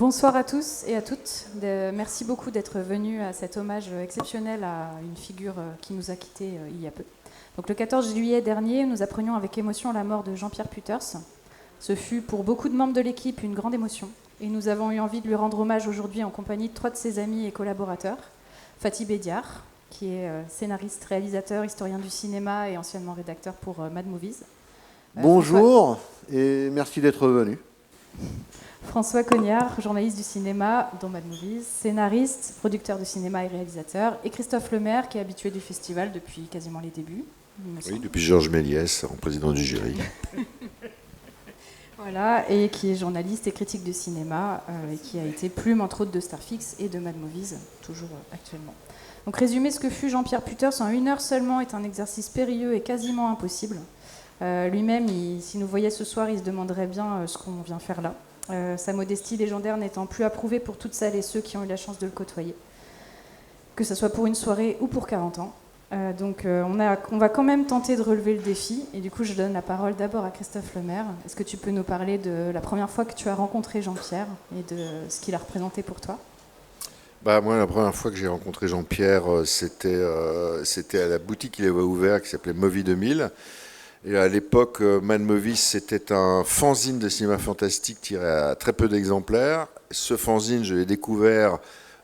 Bonsoir à tous et à toutes. Merci beaucoup d'être venus à cet hommage exceptionnel à une figure qui nous a quittés il y a peu. Donc, le 14 juillet dernier, nous apprenions avec émotion la mort de Jean-Pierre Püters. Ce fut pour beaucoup de membres de l'équipe une grande émotion. Et nous avons eu envie de lui rendre hommage aujourd'hui en compagnie de 3 de ses amis et collaborateurs. Fatih Bédiar, qui est scénariste, réalisateur, historien du cinéma et anciennement rédacteur pour Mad Movies. Bonjour et merci d'être venu. François Cognard, journaliste du cinéma, dont Mad Movies, scénariste, producteur de cinéma et réalisateur, et Christophe Lemaire, qui est habitué du festival depuis quasiment les débuts. Oui, depuis Georges Méliès, en président du jury. Voilà, et qui est journaliste et critique de cinéma, et qui a été plume entre autres de Starfix et de Mad Movies, toujours actuellement. Donc résumer ce que fut Jean-Pierre Püters en 1 heure seulement est un exercice périlleux et quasiment impossible. Lui-même, s'il nous voyait ce soir, il se demanderait bien ce qu'on vient faire là. Sa modestie légendaire n'étant plus approuvée pour toutes celles et ceux qui ont eu la chance de le côtoyer, que ce soit pour une soirée ou pour 40 ans. On va quand même tenter de relever le défi, et du coup je donne la parole d'abord à Christophe Lemaire. Est-ce que tu peux nous parler de la première fois que tu as rencontré Jean-Pierre et de ce qu'il a représenté pour toi ? Moi, la première fois que j'ai rencontré Jean-Pierre, c'était à la boutique qu'il avait ouverte qui s'appelait Movie 2000. Et à l'époque, Mad Movies, c'était un fanzine de cinéma fantastique tiré à très peu d'exemplaires. Ce fanzine, je l'ai découvert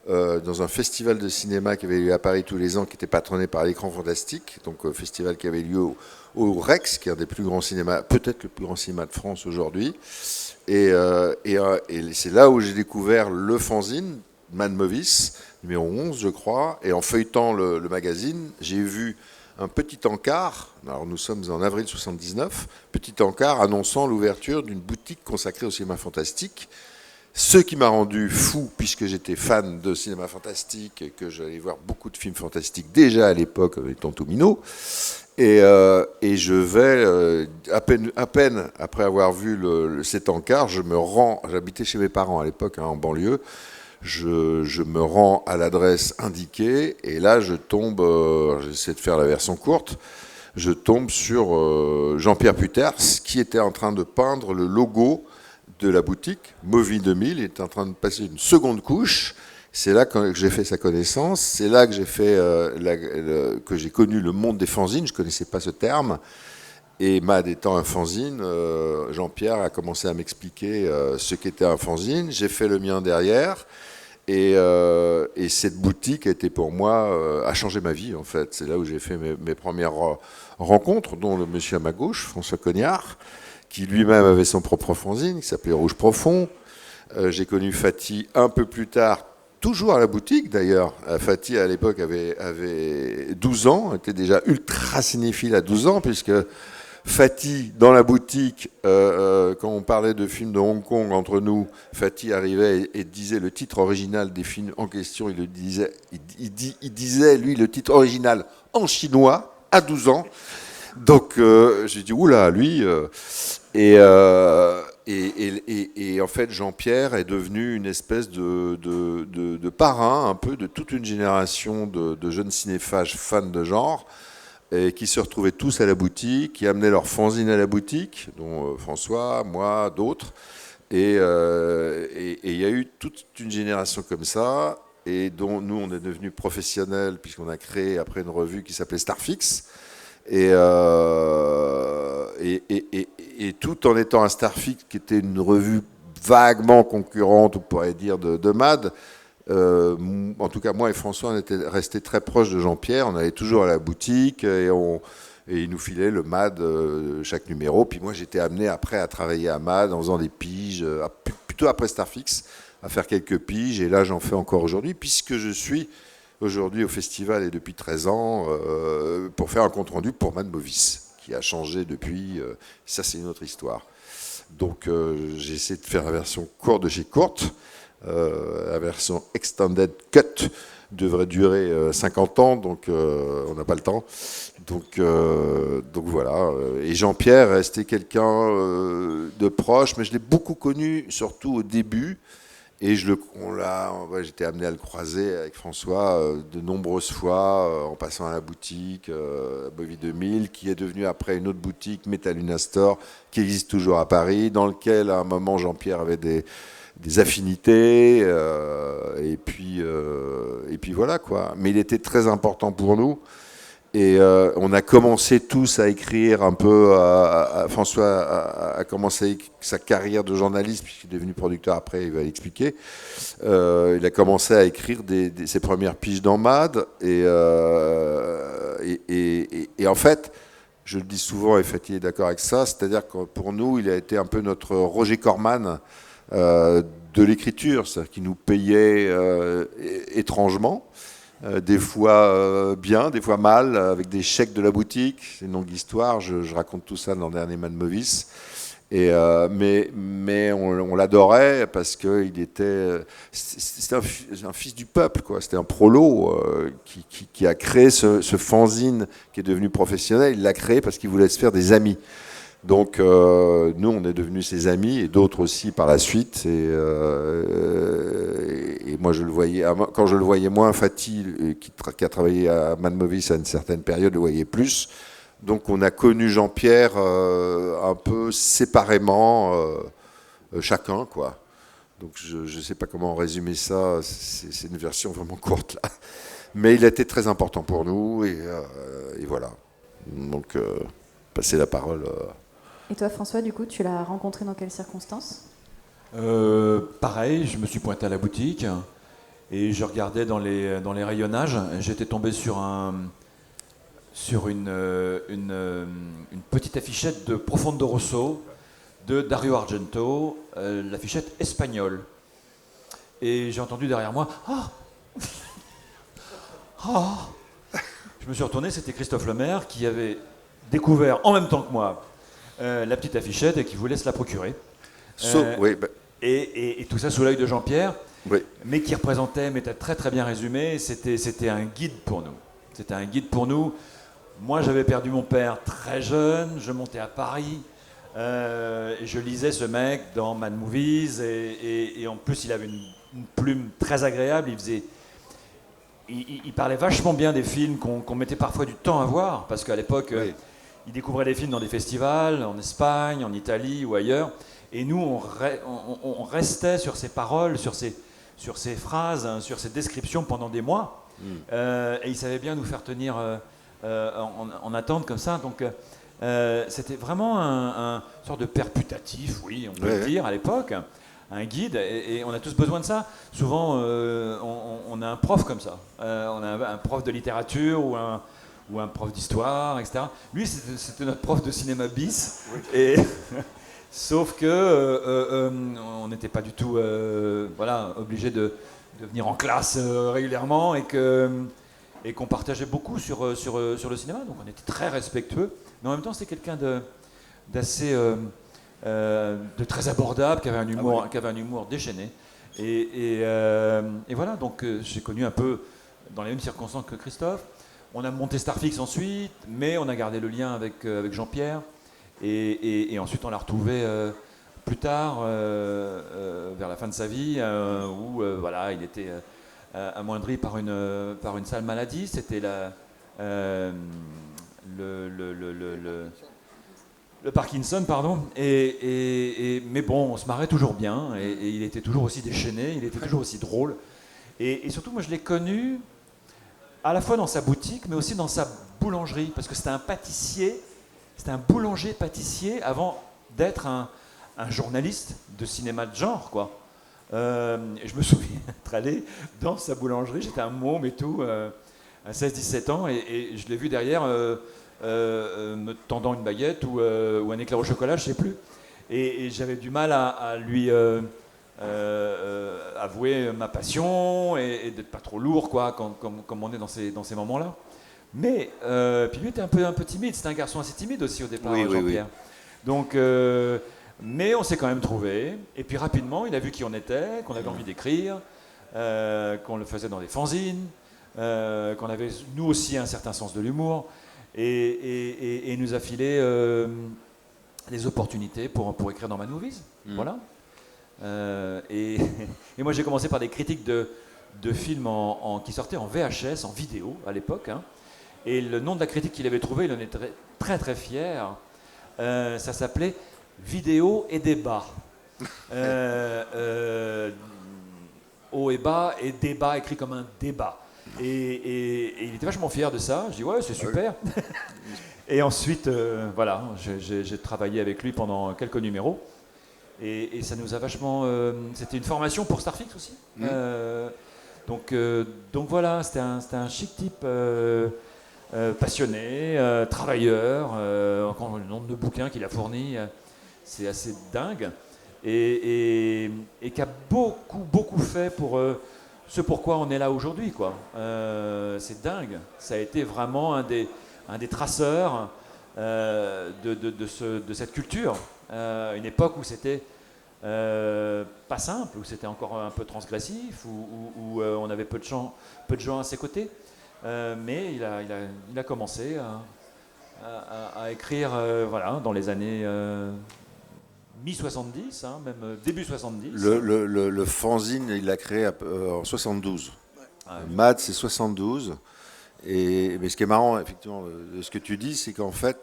dans un festival de cinéma qui avait lieu à Paris tous les ans, qui était patronné par l'Écran Fantastique, donc festival qui avait lieu au Rex, qui est un des plus grands cinémas, peut-être le plus grand cinéma de France aujourd'hui. Et c'est là où j'ai découvert le fanzine, Mad Movies, numéro 11, je crois. Et en feuilletant le magazine, j'ai vu un petit encart, alors nous sommes en avril 79, petit encart annonçant l'ouverture d'une boutique consacrée au cinéma fantastique. Ce qui m'a rendu fou, puisque j'étais fan de cinéma fantastique et que j'allais voir beaucoup de films fantastiques déjà à l'époque avec Tonton Minot. Et je vais, à peine après avoir vu cet encart, j'habitais chez mes parents à l'époque, en banlieue. Je me rends à l'adresse indiquée et là je tombe, j'essaie de faire la version courte, je tombe sur Jean-Pierre Püters qui était en train de peindre le logo de la boutique Movie 2000, il était en train de passer une seconde couche. C'est là que j'ai fait sa connaissance, c'est là que j'ai connu le monde des fanzines, je ne connaissais pas ce terme. Et Mad étant un fanzine, Jean-Pierre a commencé à m'expliquer ce qu'était un fanzine. J'ai fait le mien derrière. Et cette boutique a été pour moi, a changé ma vie en fait. C'est là où j'ai fait mes premières rencontres, dont le monsieur à ma gauche, François Cognard, qui lui-même avait son propre fanzine, qui s'appelait Rouge Profond. J'ai connu Fatih un peu plus tard, toujours à la boutique d'ailleurs. Fatih à l'époque avait 12 ans, était déjà ultra cinéphile à 12 ans, puisque Fatih, dans la boutique, quand on parlait de films de Hong Kong entre nous, Fatih arrivait et disait le titre original des films en question. Il disait, lui, le titre original en chinois, à 12 ans. Donc, j'ai dit, oula, lui. Et en fait, Jean-Pierre est devenu une espèce de parrain, un peu, de toute une génération de jeunes cinéphages fans de genre, et qui se retrouvaient tous à la boutique, qui amenaient leur fanzine à la boutique, dont François, moi, d'autres. Et il y a eu toute une génération comme ça, et dont nous, on est devenus professionnels, puisqu'on a créé après une revue qui s'appelait Starfix. Et tout en étant un Starfix, qui était une revue vaguement concurrente, on pourrait dire, de Mad. En tout cas, moi et François, on était restés très proches de Jean-Pierre. On allait toujours à la boutique et il nous filait le Mad chaque numéro. Puis moi, j'étais amené après à travailler à Mad en faisant des piges, plutôt après Starfix, à faire quelques piges. Et là, j'en fais encore aujourd'hui, puisque je suis aujourd'hui au festival et depuis 13 ans pour faire un compte-rendu pour Mad Movies, qui a changé depuis. Ça, c'est une autre histoire. Donc, j'ai essayé de faire la version courte de chez courte. La version Extended Cut devrait durer 50 ans, donc on n'a pas le temps. Donc voilà. Et Jean-Pierre restait quelqu'un de proche, mais je l'ai beaucoup connu, surtout au début. Et j'étais amené à le croiser avec François de nombreuses fois, en passant à la boutique Movie 2000, qui est devenue après une autre boutique, Metaluna Store, qui existe toujours à Paris, dans lequel à un moment Jean-Pierre avait des affinités, et puis voilà quoi. Mais il était très important pour nous. Et on a commencé tous à écrire un peu. François a commencé sa carrière de journaliste, puisqu'il est devenu producteur après, il va l'expliquer. Il a commencé à écrire ses premières piges dans Mad. Et en fait, je le dis souvent, et Fatih est d'accord avec ça, c'est-à-dire que pour nous, il a été un peu notre Roger Corman de l'écriture, c'est-à-dire qu'il nous payait étrangement. Des fois bien, des fois mal, avec des chèques de la boutique. C'est une longue histoire, je raconte tout ça dans le dernier Mad Movies. Mais on l'adorait parce qu'il était... C'était un fils du peuple, quoi. C'était un prolo qui a créé ce fanzine qui est devenu professionnel. Il l'a créé parce qu'il voulait se faire des amis. Donc nous, on est devenus ses amis, et d'autres aussi par la suite. Et moi, je le voyais, quand je le voyais moins, Fatih, qui a travaillé à Mad Movies à une certaine période, le voyait plus. Donc on a connu Jean-Pierre un peu séparément, chacun, quoi. Donc je ne sais pas comment résumer ça, c'est une version vraiment courte là. Mais il a été très important pour nous, et voilà. Donc passer la parole... Et toi, François, du coup, tu l'as rencontré dans quelles circonstances ? Pareil, je me suis pointé à la boutique et je regardais dans les rayonnages. J'étais tombé sur une petite affichette de Profondo Rosso de Dario Argento, l'affichette espagnole. Et j'ai entendu derrière moi « Ah !» Je me suis retourné, c'était Christophe Lemaire qui avait découvert en même temps que moi la petite affichette et qui voulait se la procurer. Oui, et tout ça sous l'œil de Jean-Pierre, oui. mais qui représentait, mais tu as très très bien résumé, c'était un guide pour nous. C'était un guide pour nous. Moi, j'avais perdu mon père très jeune, je montais à Paris, et je lisais ce mec dans Mad Movies, et en plus, il avait une plume très agréable. Il parlait vachement bien des films qu'on mettait parfois du temps à voir, parce qu'à l'époque, Oui. il découvrait des films dans des festivals, en Espagne, en Italie ou ailleurs. Et nous, on restait sur ces paroles, sur ces phrases, hein, sur ces descriptions pendant des mois. Et il savait bien nous faire tenir en attente comme ça. Donc, c'était vraiment un sorte de père putatif, oui, on peut le dire, à l'époque. Un guide, et on a tous besoin de ça. Souvent, on a un prof comme ça. On a un prof de littérature ou un prof d'histoire, etc. Lui, c'était notre prof de cinéma bis. Oui. Et sauf que on n'était pas du tout obligé de venir en classe régulièrement, et qu'on partageait beaucoup sur le cinéma. Donc on était très respectueux. Mais en même temps, c'était quelqu'un d'assez... de très abordable, qui avait un humour déchaîné. Et voilà, donc j'ai connu un peu dans les mêmes circonstances que Christophe. On a monté Starfix ensuite, mais on a gardé le lien avec Jean-Pierre. Et ensuite, on l'a retrouvé plus tard, vers la fin de sa vie, où il était amoindri par une sale maladie. C'était le Parkinson, pardon. Mais bon, on se marrait toujours bien, et il était toujours aussi déchaîné, il était toujours aussi drôle. Et surtout, moi, je l'ai connu à la fois dans sa boutique, mais aussi dans sa boulangerie, parce que c'était un pâtissier, c'était un boulanger-pâtissier avant d'être un journaliste de cinéma de genre, quoi. Et je me souviens être allé dans sa boulangerie, j'étais un môme et tout, à 16-17 ans, et je l'ai vu derrière me tendant une baguette ou un éclair au chocolat, je ne sais plus. Et j'avais du mal à lui avouer ma passion et d'être pas trop lourd, quoi, comme on est dans ces moments-là. Mais puis lui était un peu timide, c'était un garçon assez timide aussi au départ, Jean-Pierre. Oui. Donc, mais on s'est quand même trouvé. Et puis rapidement, il a vu qui on était, qu'on avait envie d'écrire, qu'on le faisait dans des fanzines, qu'on avait nous aussi un certain sens de l'humour. Et nous a filé les opportunités pour écrire dans Mad Movies. Voilà. Et moi, j'ai commencé par des critiques de films qui sortaient en VHS, en vidéo à l'époque. Hein. Et le nom de la critique qu'il avait trouvé, il en était très très fier. Ça s'appelait Vidéo et débat. Haut et bas, et débat écrit comme un débat. Et il était vachement fier de ça. Je dis ouais, c'est super. Et ensuite, voilà, j'ai travaillé avec lui pendant quelques numéros. Et ça nous a vachement... c'était une formation pour Starfix aussi. Donc voilà, c'était un chic type passionné, travailleur. Encore le nombre de bouquins qu'il a fournis, c'est assez dingue. Et qui a beaucoup fait pour ce pourquoi on est là aujourd'hui, quoi. C'est dingue. Ça a été vraiment un des traceurs de cette culture. Une époque où c'était pas simple, où c'était encore un peu transgressif, où on avait peu de gens à ses côtés. Mais il a commencé à écrire voilà, dans les années mi-70, hein, même début 70. Le fanzine, il l'a créé en 72. Mad, c'est 72. Mais ce qui est marrant, effectivement, de ce que tu dis, c'est qu'en fait,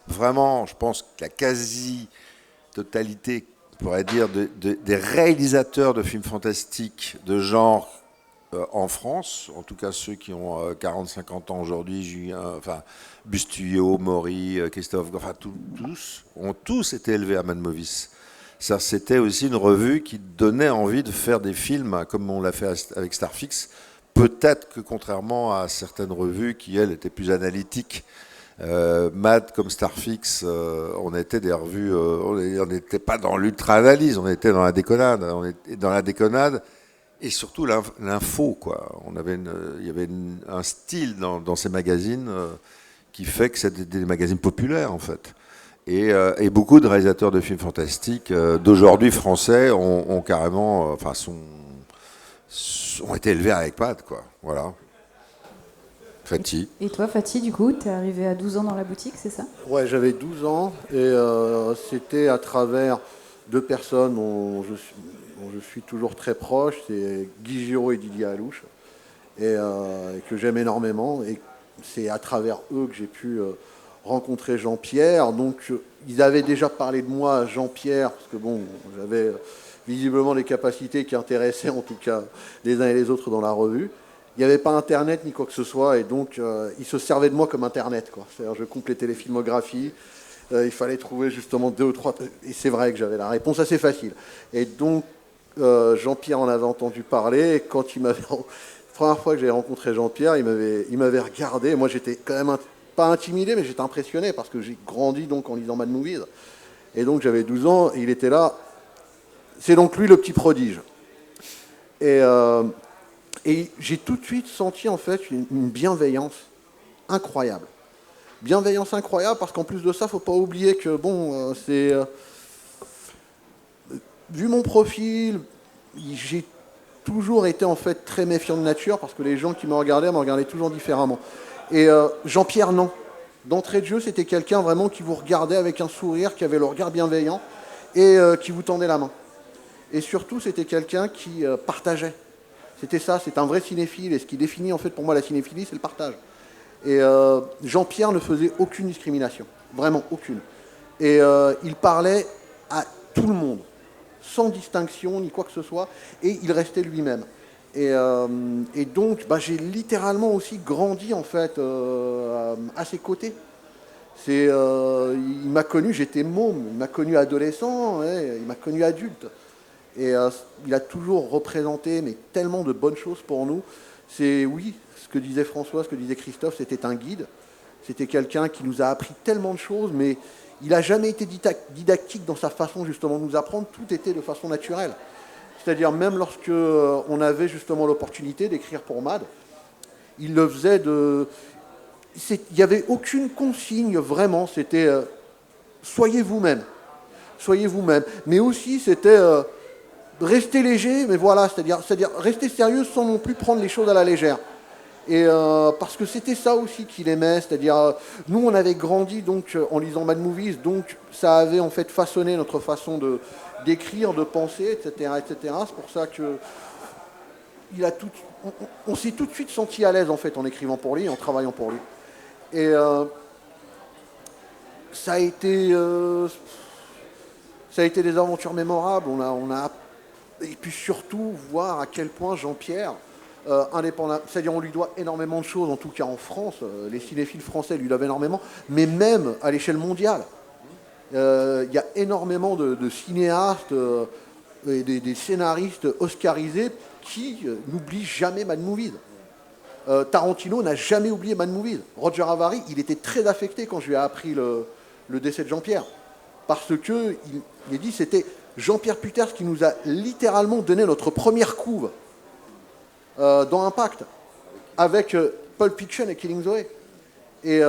vraiment, je pense que la quasi-totalité, on pourrait dire, des réalisateurs de films fantastiques de genre en France, en tout cas ceux qui ont 40-50 ans aujourd'hui, Julien, enfin, Bustuyot, Maury, Christophe, enfin tous, ont tous été élevés à Mad Movies. Ça, c'était aussi une revue qui donnait envie de faire des films comme on l'a fait avec Starfix. Peut-être que contrairement à certaines revues qui, elles, étaient plus analytiques, Mad comme Starfix, on était des revues, on n'était pas dans l'ultra-analyse, on était dans la déconnade. On était dans la déconnade et surtout l'info, quoi. Il y avait un style dans ces magazines qui fait que c'était des magazines populaires, en fait. Et beaucoup de réalisateurs de films fantastiques d'aujourd'hui français ont carrément, enfin, ont été élevés avec Mad, quoi. Voilà. Fatih. Et toi, Fatih, du coup, t'es arrivé à 12 ans dans la boutique, c'est ça? Ouais, j'avais 12 ans et c'était à travers deux personnes dont je suis toujours très proche, c'est Guy Giraud et Didier Alouche, et que j'aime énormément. Et c'est à travers eux que j'ai pu rencontrer Jean-Pierre. Donc, ils avaient déjà parlé de moi à Jean-Pierre, parce que bon, j'avais visiblement des capacités qui intéressaient en tout cas les uns et les autres dans la revue. Il n'y avait pas Internet ni quoi que ce soit, et donc ils se servaient de moi comme Internet, quoi. C'est-à-dire, je complétais les filmographies, il fallait trouver justement 2 ou 3, et c'est vrai que j'avais la réponse assez facile. Et donc Jean-Pierre en avait entendu parler, et quand la première fois que j'ai rencontré Jean-Pierre, il m'avait regardé. Moi, j'étais quand même pas intimidé, mais j'étais impressionné parce que j'ai grandi donc en lisant Mad Movies, et donc j'avais 12 ans, et il était là. C'est donc lui le petit prodige. Et j'ai tout de suite senti en fait une bienveillance incroyable. Bienveillance incroyable parce qu'en plus de ça, il ne faut pas oublier que bon, vu mon profil, j'ai toujours été en fait très méfiant de nature parce que les gens qui me regardaient toujours différemment. Et Jean-Pierre, non. D'entrée de jeu, c'était quelqu'un vraiment qui vous regardait avec un sourire, qui avait le regard bienveillant et qui vous tendait la main. Et surtout, c'était quelqu'un qui partageait. C'était ça, c'est un vrai cinéphile. Et ce qui définit en fait pour moi la cinéphilie, c'est le partage. Et Jean-Pierre ne faisait aucune discrimination, vraiment aucune. Et il parlait à tout le monde, sans distinction ni quoi que ce soit, et il restait lui-même. Et donc, j'ai littéralement aussi grandi en fait à ses côtés. Il m'a connu, j'étais môme, il m'a connu adolescent, il m'a connu adulte. Et il a toujours représenté mais tellement de bonnes choses pour nous. C'est oui, ce que disait François, ce que disait Christophe, c'était un guide. C'était quelqu'un qui nous a appris tellement de choses, mais il n'a jamais été didactique dans sa façon justement de nous apprendre. Tout était de façon naturelle. C'est-à-dire même lorsque on avait justement l'opportunité d'écrire pour Mad, il le faisait de... Il n'y avait aucune consigne vraiment, c'était soyez vous-même. Soyez vous-même. Mais aussi c'était... rester léger, mais voilà, c'est-à-dire rester sérieux sans non plus prendre les choses à la légère. Et parce que c'était ça aussi qu'il aimait, c'est-à-dire nous on avait grandi donc en lisant Mad Movies, donc ça avait en fait façonné notre façon d'écrire, de penser, etc., etc. C'est pour ça que on s'est tout de suite senti à l'aise en fait en écrivant pour lui, en travaillant pour lui. Et ça a été Ça a été des aventures mémorables. Et puis surtout voir à quel point Jean-Pierre, indépendant, c'est-à-dire on lui doit énormément de choses, en tout cas en France, les cinéphiles français lui doivent énormément, mais même à l'échelle mondiale. Il y a énormément de cinéastes et des scénaristes oscarisés qui n'oublient jamais Mad Movies. Tarantino n'a jamais oublié Mad Movies. Roger Avary, il était très affecté quand je lui ai appris le décès de Jean-Pierre. Parce qu'il a dit c'était Jean-Pierre Puters qui nous a littéralement donné notre première couve dans Impact, avec Pulp Fiction et Killing Zoe. Et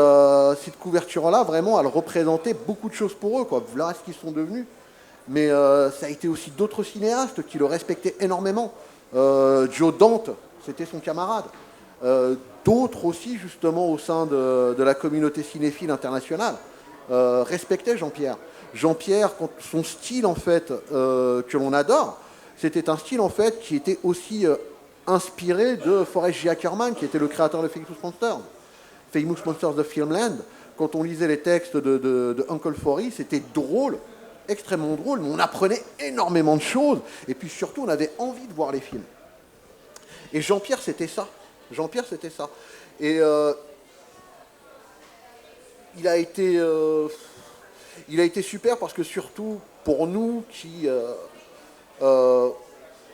cette couverture-là, vraiment, elle représentait beaucoup de choses pour eux, quoi. Voilà ce qu'ils sont devenus. Mais ça a été aussi d'autres cinéastes qui le respectaient énormément. Joe Dante, c'était son camarade. D'autres aussi, justement, au sein de la communauté cinéphile internationale, respectaient Jean-Pierre. Jean-Pierre, son style, en fait, que l'on adore, c'était un style, en fait, qui était aussi inspiré de Forrest J. Ackerman, qui était le créateur de Famous Monsters of Filmland. Quand on lisait les textes de Uncle Forry, c'était drôle, extrêmement drôle, mais on apprenait énormément de choses. Et puis surtout, on avait envie de voir les films. Et Jean-Pierre, c'était ça. Jean-Pierre, c'était ça. Et il a été super parce que surtout pour nous qui...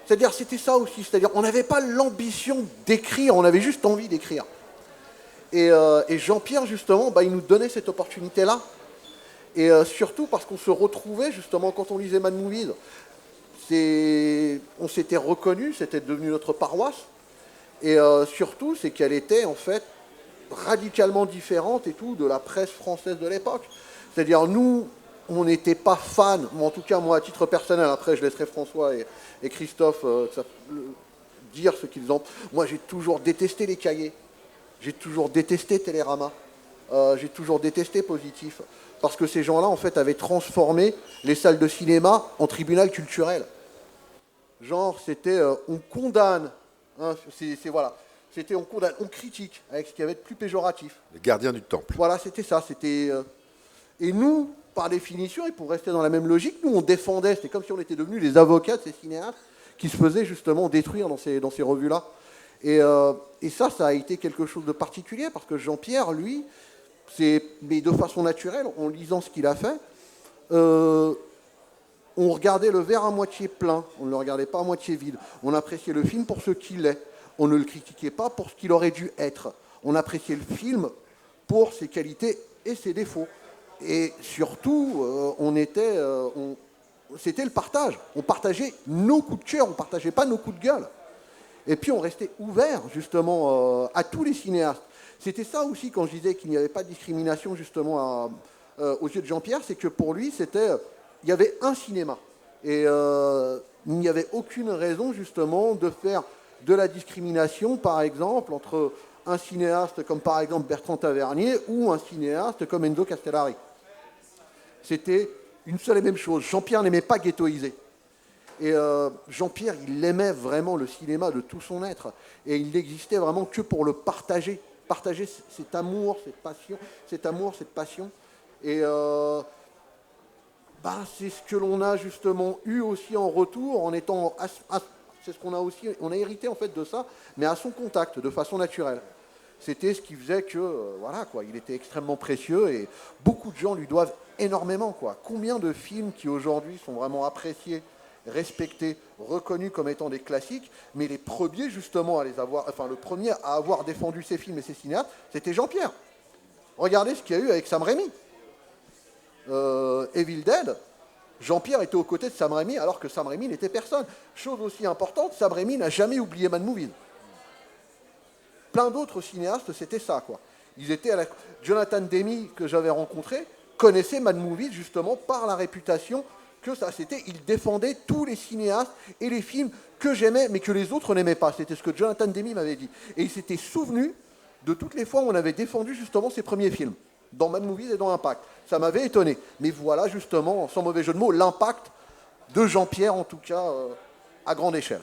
c'est-à-dire, c'était ça aussi. C'est-à-dire, on n'avait pas l'ambition d'écrire, on avait juste envie d'écrire. Et Jean-Pierre, justement, il nous donnait cette opportunité-là. Et surtout parce qu'on se retrouvait, justement, quand on lisait Mad Movies, on s'était reconnus, c'était devenu notre paroisse. Et surtout, c'est qu'elle était, en fait, radicalement différente et tout de la presse française de l'époque. C'est-à-dire, nous, on n'était pas fans, en tout cas, moi, à titre personnel, après, je laisserai François et Christophe dire ce qu'ils ont. Moi, j'ai toujours détesté les cahiers. J'ai toujours détesté Télérama. J'ai toujours détesté Positif. Parce que ces gens-là, en fait, avaient transformé les salles de cinéma en tribunal culturel. Genre, c'était on condamne. Hein, voilà. C'était on condamne, on critique, avec ce qu'il y avait de plus péjoratif. Les gardiens du temple. Voilà, c'était ça. Et nous, par définition, et pour rester dans la même logique, nous, on défendait. C'était comme si on était devenus les avocats de ces cinéastes qui se faisaient justement détruire dans ces revues-là. Et ça a été quelque chose de particulier, parce que Jean-Pierre, lui, mais de façon naturelle, en lisant ce qu'il a fait, on regardait le verre à moitié plein, on ne le regardait pas à moitié vide. On appréciait le film pour ce qu'il est. On ne le critiquait pas pour ce qu'il aurait dû être. On appréciait le film pour ses qualités et ses défauts. Et surtout, c'était le partage. On partageait nos coups de cœur, on ne partageait pas nos coups de gueule. Et puis on restait ouvert, justement, à tous les cinéastes. C'était ça aussi, quand je disais qu'il n'y avait pas de discrimination, justement, aux yeux de Jean-Pierre, c'est que pour lui, il y avait un cinéma. Et il n'y avait aucune raison, justement, de faire de la discrimination, par exemple, entre un cinéaste comme, par exemple, Bertrand Tavernier ou un cinéaste comme Enzo Castellari. C'était une seule et même chose. Jean-Pierre n'aimait pas ghettoiser. Et Jean-Pierre, il aimait vraiment le cinéma de tout son être. Et il n'existait vraiment que pour le partager. Partager cet amour, cette passion. Et c'est ce que l'on a justement eu aussi en retour, en étant... c'est ce qu'on a aussi... On a hérité en fait de ça, mais à son contact, de façon naturelle. C'était ce qui faisait que, voilà, quoi, il était extrêmement précieux et beaucoup de gens lui doivent énormément, quoi. Combien de films qui aujourd'hui sont vraiment appréciés, respectés, reconnus comme étant des classiques, mais les premiers justement à les avoir, enfin le premier à avoir défendu ces films et ces cinéastes, c'était Jean-Pierre. Regardez ce qu'il y a eu avec Sam Raimi. Evil Dead, Jean-Pierre était aux côtés de Sam Raimi alors que Sam Raimi n'était personne. Chose aussi importante, Sam Raimi n'a jamais oublié Mad Movies. Plein d'autres cinéastes, c'était ça, quoi. Ils étaient Jonathan Demme, que j'avais rencontré, connaissait Mad Movies justement par la réputation que ça c'était. Il défendait tous les cinéastes et les films que j'aimais mais que les autres n'aimaient pas. C'était ce que Jonathan Demme m'avait dit. Et il s'était souvenu de toutes les fois où on avait défendu justement ses premiers films, dans Mad Movies et dans Impact. Ça m'avait étonné. Mais voilà justement, sans mauvais jeu de mots, l'impact de Jean-Pierre, en tout cas, à grande échelle.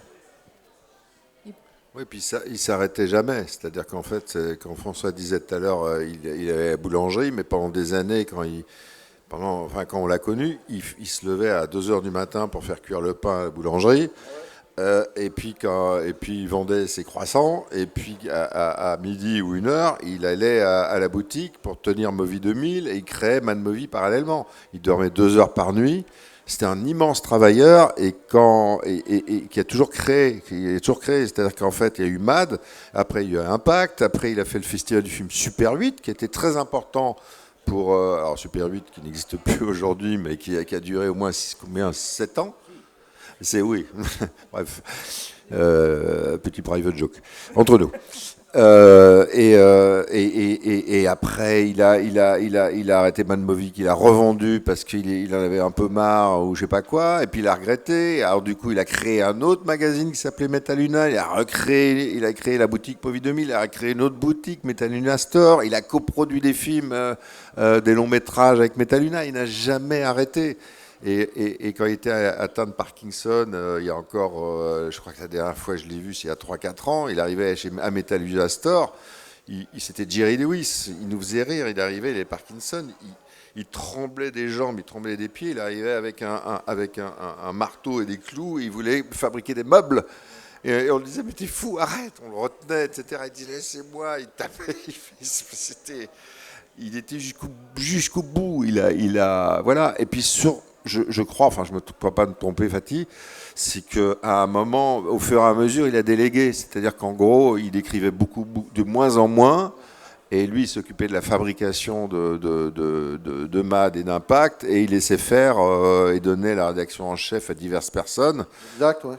Oui, puis ça, il ne s'arrêtait jamais. C'est-à-dire qu'en fait, quand François disait tout à l'heure, il avait la boulangerie, mais pendant des années, quand on l'a connu, il se levait à 2 heures du matin pour faire cuire le pain à la boulangerie. Et puis il vendait ses croissants. Et puis à midi ou 1 heure, il allait à la boutique pour tenir Movie 2000 et il créait Mad Movie parallèlement. Il dormait 2 heures par nuit. C'était un immense travailleur et qui a toujours créé. C'est-à-dire qu'en fait, il y a eu Mad, après il y a eu Impact, après il a fait le festival du film Super 8, qui était très important pour alors Super 8 qui n'existe plus aujourd'hui, mais qui a duré au moins 7 ans. C'est oui. Bref, petit private joke entre nous. Et après, il a arrêté Mad Movie, qu'il a revendu parce qu'il en avait un peu marre ou je sais pas quoi. Et puis il a regretté. Alors du coup, il a créé un autre magazine qui s'appelait Metaluna. Il a créé la boutique Movie 2000. Il a créé une autre boutique, Metaluna Store. Il a coproduit des films, des longs métrages avec Metaluna. Il n'a jamais arrêté. Et quand il était atteint de Parkinson, il y a encore, je crois que la dernière fois que je l'ai vu, c'est il y a 3-4 ans, il arrivait à Metaluna Store, c'était Jerry Lewis, il nous faisait rire, il arrivait, il avait Parkinson, il tremblait des jambes, il tremblait des pieds, il arrivait avec un marteau et des clous, et il voulait fabriquer des meubles. Et on lui disait, mais t'es fou, arrête, on le retenait, etc. Il disait, laissez-moi, il tapait, il était jusqu'au bout, voilà. Et puis je crois, enfin je ne peux pas me tromper, Fatih, c'est qu'à un moment, au fur et à mesure, il a délégué. C'est-à-dire qu'en gros, il écrivait de moins en moins, et lui, il s'occupait de la fabrication de Mad et d'Impact, et il laissait faire et donnait la rédaction en chef à diverses personnes. Exact, ouais,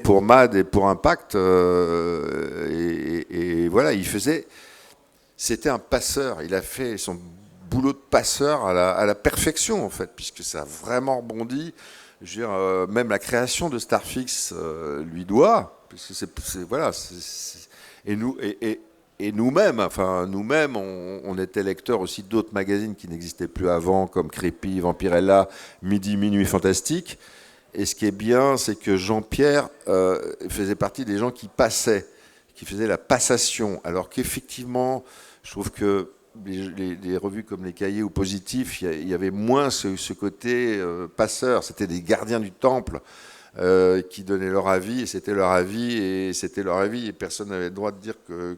pour Mad et pour Impact. Et voilà, c'était un passeur. Il a fait son boulot de passeur à la perfection, en fait, puisque ça a vraiment rebondi. Je veux dire, même la création de Starfix lui doit, puisque et nous-mêmes, on était lecteurs aussi d'autres magazines qui n'existaient plus avant, comme Creepy, Vampirella, Midi, Minuit Fantastique. Et ce qui est bien, c'est que Jean-Pierre faisait partie des gens qui passaient, qui faisaient la passation, alors qu'effectivement, je trouve que les revues comme les Cahiers ou Positif, il y avait moins ce côté passeur. C'était des gardiens du temple qui donnaient leur avis, et c'était leur avis, et personne n'avait le droit de dire que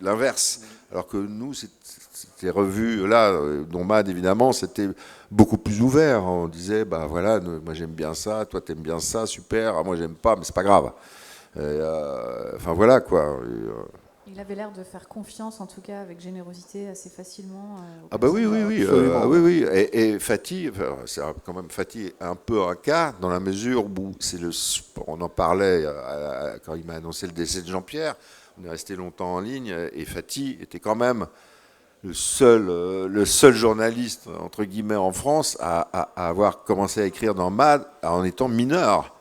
l'inverse. Alors que nous, ces revues-là, dont Mad évidemment, c'était beaucoup plus ouvert. On disait, bah voilà, moi j'aime bien ça, toi t'aimes bien ça, super, moi j'aime pas, mais c'est pas grave. Enfin voilà quoi. Il avait l'air de faire confiance, en tout cas, avec générosité, assez facilement. Ah bah oui. Et Fatih, c'est quand même Fatih un peu un cas, dans la mesure où on en parlait quand il m'a annoncé le décès de Jean-Pierre. On est resté longtemps en ligne, et Fatih était quand même le seul journaliste, entre guillemets, en France à avoir commencé à écrire dans Mad en étant mineur.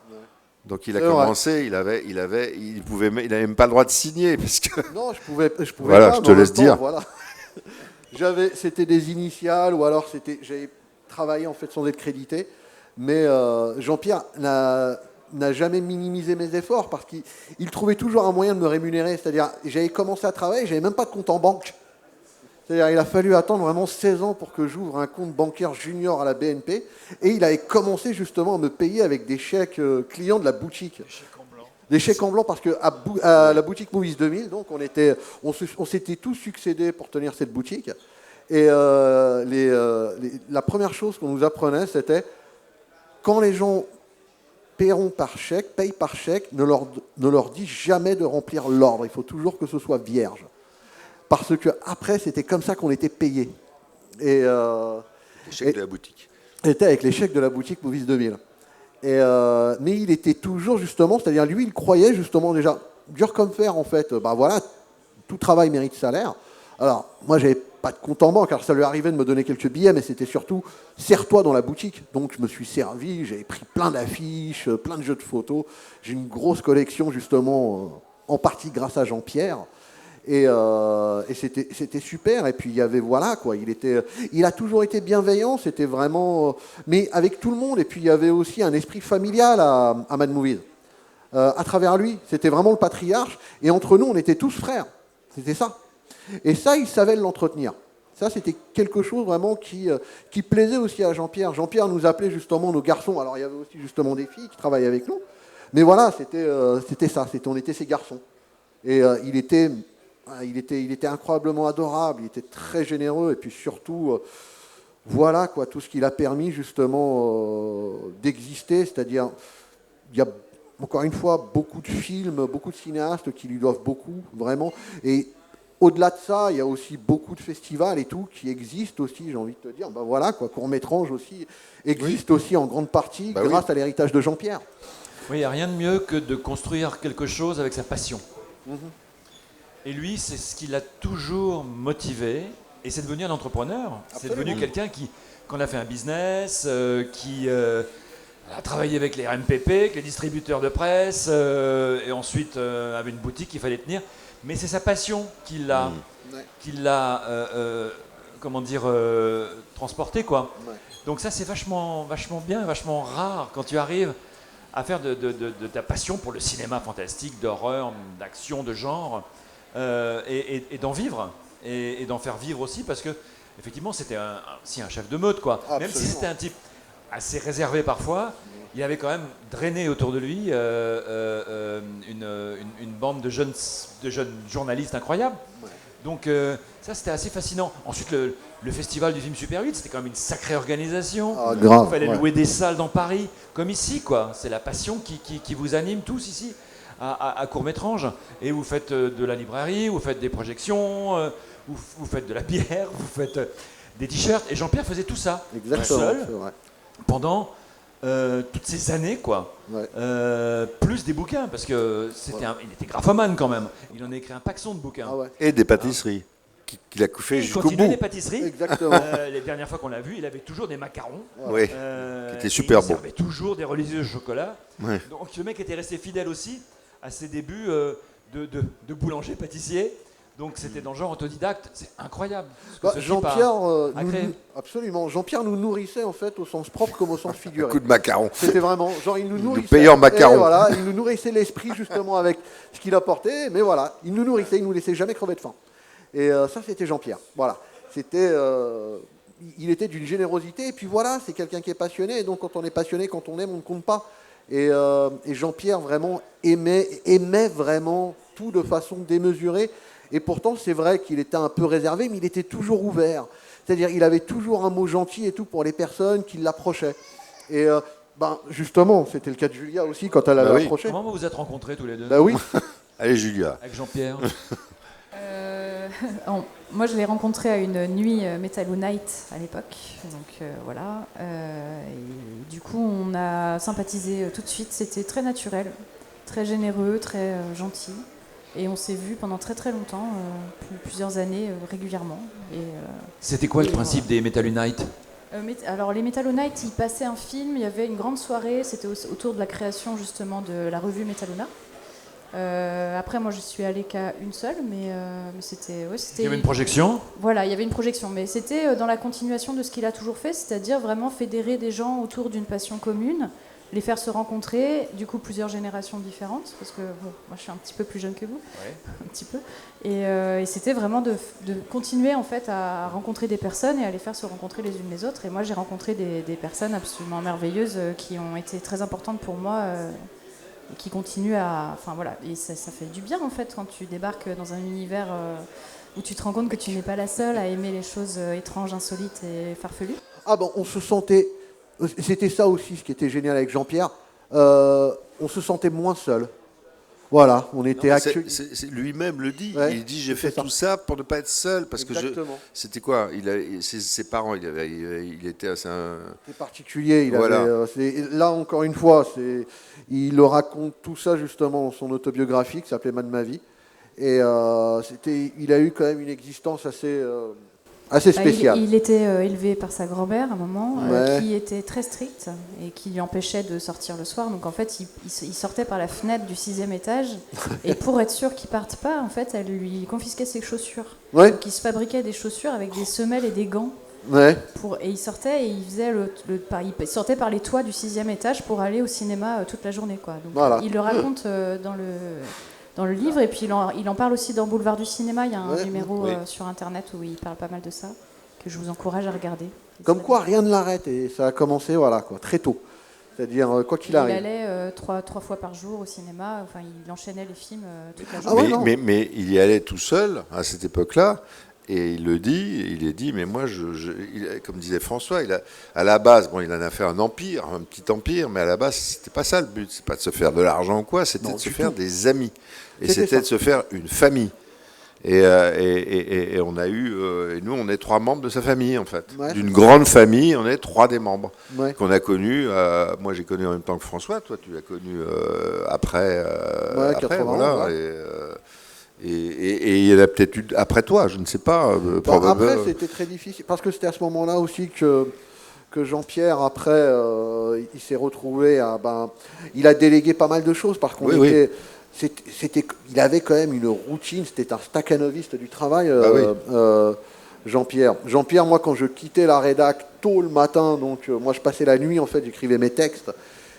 Donc il a commencé, il avait même pas le droit de signer parce que. Non, je pouvais voilà, pas. Je te laisse dire. Voilà. C'était des initiales ou alors j'avais travaillé en fait sans être crédité. Mais Jean-Pierre n'a jamais minimisé mes efforts parce qu'il trouvait toujours un moyen de me rémunérer. C'est-à-dire, j'avais commencé à travailler, j'avais même pas de compte en banque. C'est-à-dire, il a fallu attendre vraiment 16 ans pour que j'ouvre un compte bancaire junior à la BNP. Et il avait commencé justement à me payer avec des chèques clients de la boutique. Des chèques en blanc, parce qu'à la boutique Movies 2000, donc on s'était tous succédés pour tenir cette boutique. Et la première chose qu'on nous apprenait, c'était quand les gens payent par chèque, ne leur dis jamais de remplir l'ordre. Il faut toujours que ce soit vierge. Parce que après, c'était comme ça qu'on était payé. Les chèques de la boutique. C'était avec les chèques de la boutique Movies 2000. Mais il était toujours justement, c'est-à-dire lui, il croyait justement déjà dur comme fer en fait. Ben voilà, tout travail mérite salaire. Alors moi, j'avais pas de compte en banque, alors ça lui arrivait de me donner quelques billets, mais c'était surtout sers-toi dans la boutique. Donc je me suis servi, j'avais pris plein d'affiches, plein de jeux de photos. J'ai une grosse collection justement, en partie grâce à Jean-Pierre. Et c'était super. Et puis il y avait voilà quoi. Il a toujours été bienveillant. C'était vraiment, mais avec tout le monde. Et puis il y avait aussi un esprit familial à Mad Movies. À travers lui, c'était vraiment le patriarche. Et entre nous, on était tous frères. C'était ça. Et ça, il savait l'entretenir. Ça, c'était quelque chose vraiment qui plaisait aussi à Jean-Pierre. Jean-Pierre nous appelait justement nos garçons. Alors, il y avait aussi justement des filles qui travaillaient avec nous. Mais voilà, c'était ça. On était ces garçons. Et il était incroyablement adorable. Il était très généreux. Et puis surtout, voilà quoi, tout ce qu'il a permis justement d'exister. C'est-à-dire, il y a encore une fois beaucoup de films, beaucoup de cinéastes qui lui doivent beaucoup, vraiment. Et au-delà de ça, il y a aussi beaucoup de festivals et tout qui existent aussi, j'ai envie de te dire. Ben voilà, quoi, Court-Métrange aussi existe aussi en grande partie grâce à l'héritage de Jean-Pierre. Oui, il n'y a rien de mieux que de construire quelque chose avec sa passion. Et lui, c'est ce qui l'a toujours motivé. Et c'est devenu un entrepreneur. C'est devenu quelqu'un qui en a fait un business, qui a travaillé avec les RMPP, avec les distributeurs de presse, et ensuite avait une boutique qu'il fallait tenir. Mais c'est sa passion qui l'a, transporté, quoi. Ouais. Donc ça, c'est vachement bien, vachement rare quand tu arrives à faire de ta passion pour le cinéma fantastique, d'horreur, d'action, de genre, et d'en vivre, et d'en faire vivre aussi, parce que effectivement, c'était un chef de meute, quoi. Absolument. Même si c'était un type assez réservé parfois, il avait quand même drainé autour de lui une bande de jeunes journalistes incroyables. Ouais. Donc ça, c'était assez fascinant. Ensuite, le festival du film Super 8, c'était quand même une sacrée organisation. Ah, grave. Il fallait louer des salles dans Paris, comme ici, quoi. C'est la passion qui vous anime tous ici, à Court-Métrange. Et vous faites de la librairie, vous faites des projections, vous faites de la bière, vous faites des t-shirts. Et Jean-Pierre faisait tout ça, tout seul, pendant toutes ces années, quoi. Ouais. Plus des bouquins, parce que il était graphomane quand même. Il en a écrit un paxon de bouquins. Ah ouais. Et des pâtisseries. Qu'il a fait jusqu'au bout. Il continuait les pâtisseries. Exactement. Les dernières fois qu'on l'a vu, il avait toujours des macarons. Oui, qui étaient super bons. Il servait toujours des religieux de chocolat. Ouais. Donc ce mec était resté fidèle aussi à ses débuts de boulanger-pâtissier. Donc c'était dans le genre autodidacte, c'est incroyable. Jean-Pierre, absolument. Jean-Pierre nous nourrissait en fait au sens propre comme au sens figuré. Un coup de macarons. C'était vraiment, genre il nous nourrissait. Nous payait en macarons. Voilà, il nous nourrissait l'esprit justement avec ce qu'il apportait, mais voilà, il nous nourrissait, il nous laissait jamais crever de faim. Et ça, c'était Jean-Pierre. Voilà, il était d'une générosité. Et puis voilà, c'est quelqu'un qui est passionné. Et donc, quand on est passionné, quand on aime, on ne compte pas. Et Jean-Pierre vraiment aimait vraiment tout de façon démesurée. Et pourtant, c'est vrai qu'il était un peu réservé, mais il était toujours ouvert. C'est-à-dire, il avait toujours un mot gentil et tout pour les personnes qui l'approchaient. Et justement, c'était le cas de Julia aussi quand elle l'avait approché. Comment vous vous êtes rencontrés tous les deux ? Bah oui. Allez, Julia. Avec Jean-Pierre. Moi, je l'ai rencontré à une nuit Metal Night à l'époque, donc voilà. Et du coup, on a sympathisé tout de suite. C'était très naturel, très généreux, très gentil. Et on s'est vus pendant très très longtemps, plusieurs années régulièrement. C'était quoi le principe des Metal Night ? Alors les Metal Night, ils passaient un film. Il y avait une grande soirée. C'était autour de la création justement de la revue Metaluna. Après, moi, je suis allée qu'à une seule, mais c'était... Il y avait une projection ? Voilà, il y avait une projection, mais c'était dans la continuation de ce qu'il a toujours fait, c'est-à-dire vraiment fédérer des gens autour d'une passion commune, les faire se rencontrer, du coup, plusieurs générations différentes, parce que, bon, moi, je suis un petit peu plus jeune que vous, un petit peu, et c'était vraiment de continuer, en fait, à rencontrer des personnes et à les faire se rencontrer les unes les autres, et moi, j'ai rencontré des personnes absolument merveilleuses qui ont été très importantes pour moi, qui continue à... Enfin voilà, et ça fait du bien en fait quand tu débarques dans un univers où tu te rends compte que tu n'es pas la seule à aimer les choses étranges, insolites et farfelues. Ah bon, on se sentait... C'était ça aussi ce qui était génial avec Jean-Pierre. On se sentait moins seul. Voilà, on était accueillis. Lui-même le dit. Ouais, il dit j'ai fait tout ça pour ne pas être seul parce Exactement. que c'était quoi ses parents, il était assez. C'est particulier. Là encore une fois, il raconte tout ça justement dans son autobiographie qui s'appelait Man ma vie. Et il a eu quand même une existence assez spéciale. Il était élevé par sa grand-mère à un moment, qui était très stricte et qui lui empêchait de sortir le soir. Donc en fait, il sortait par la fenêtre du 6e étage et pour être sûr qu'il parte pas, en fait, elle lui confisquait ses chaussures. Ouais. Donc il se fabriquait des chaussures avec des semelles et des gants. Ouais. Et il sortait et il faisait il sortait par les toits du 6e étage pour aller au cinéma toute la journée, quoi. Donc, voilà. Il le raconte dans le livre. Et puis il en parle aussi dans Boulevard du Cinéma. Il y a un numéro oui. sur Internet où il parle pas mal de ça, que je vous encourage à regarder. Comme quoi, rien ne l'arrête. Et ça a commencé très tôt. C'est-à-dire, quoi qu'il arrive. Il allait 3 fois par jour au cinéma. Enfin, il enchaînait les films toute la journée. Mais il y allait tout seul à cette époque-là. Et il est dit, mais moi, comme disait François, à la base, il en a fait un petit empire, mais à la base, c'était pas ça le but. C'est pas de se faire de l'argent ou quoi, c'était de se faire des amis. Et c'était de se faire une famille. Et on a eu, et nous, on est 3 membres de sa famille, en fait. Ouais, d'une grande famille, on est 3 des membres qu'on a connus. Moi, j'ai connu en même temps que François. Toi, tu l'as connu après. Après, 80 voilà. Et il y en a peut-être eu après toi, je ne sais pas. Après, c'était très difficile, parce que c'était à ce moment-là aussi que Jean-Pierre, après, il s'est retrouvé il a délégué pas mal de choses, parce qu'on il avait quand même une routine, c'était un stakhanoviste du travail, Jean-Pierre. Jean-Pierre, moi, quand je quittais la rédac tôt le matin, donc moi, je passais la nuit, en fait, j'écrivais mes textes,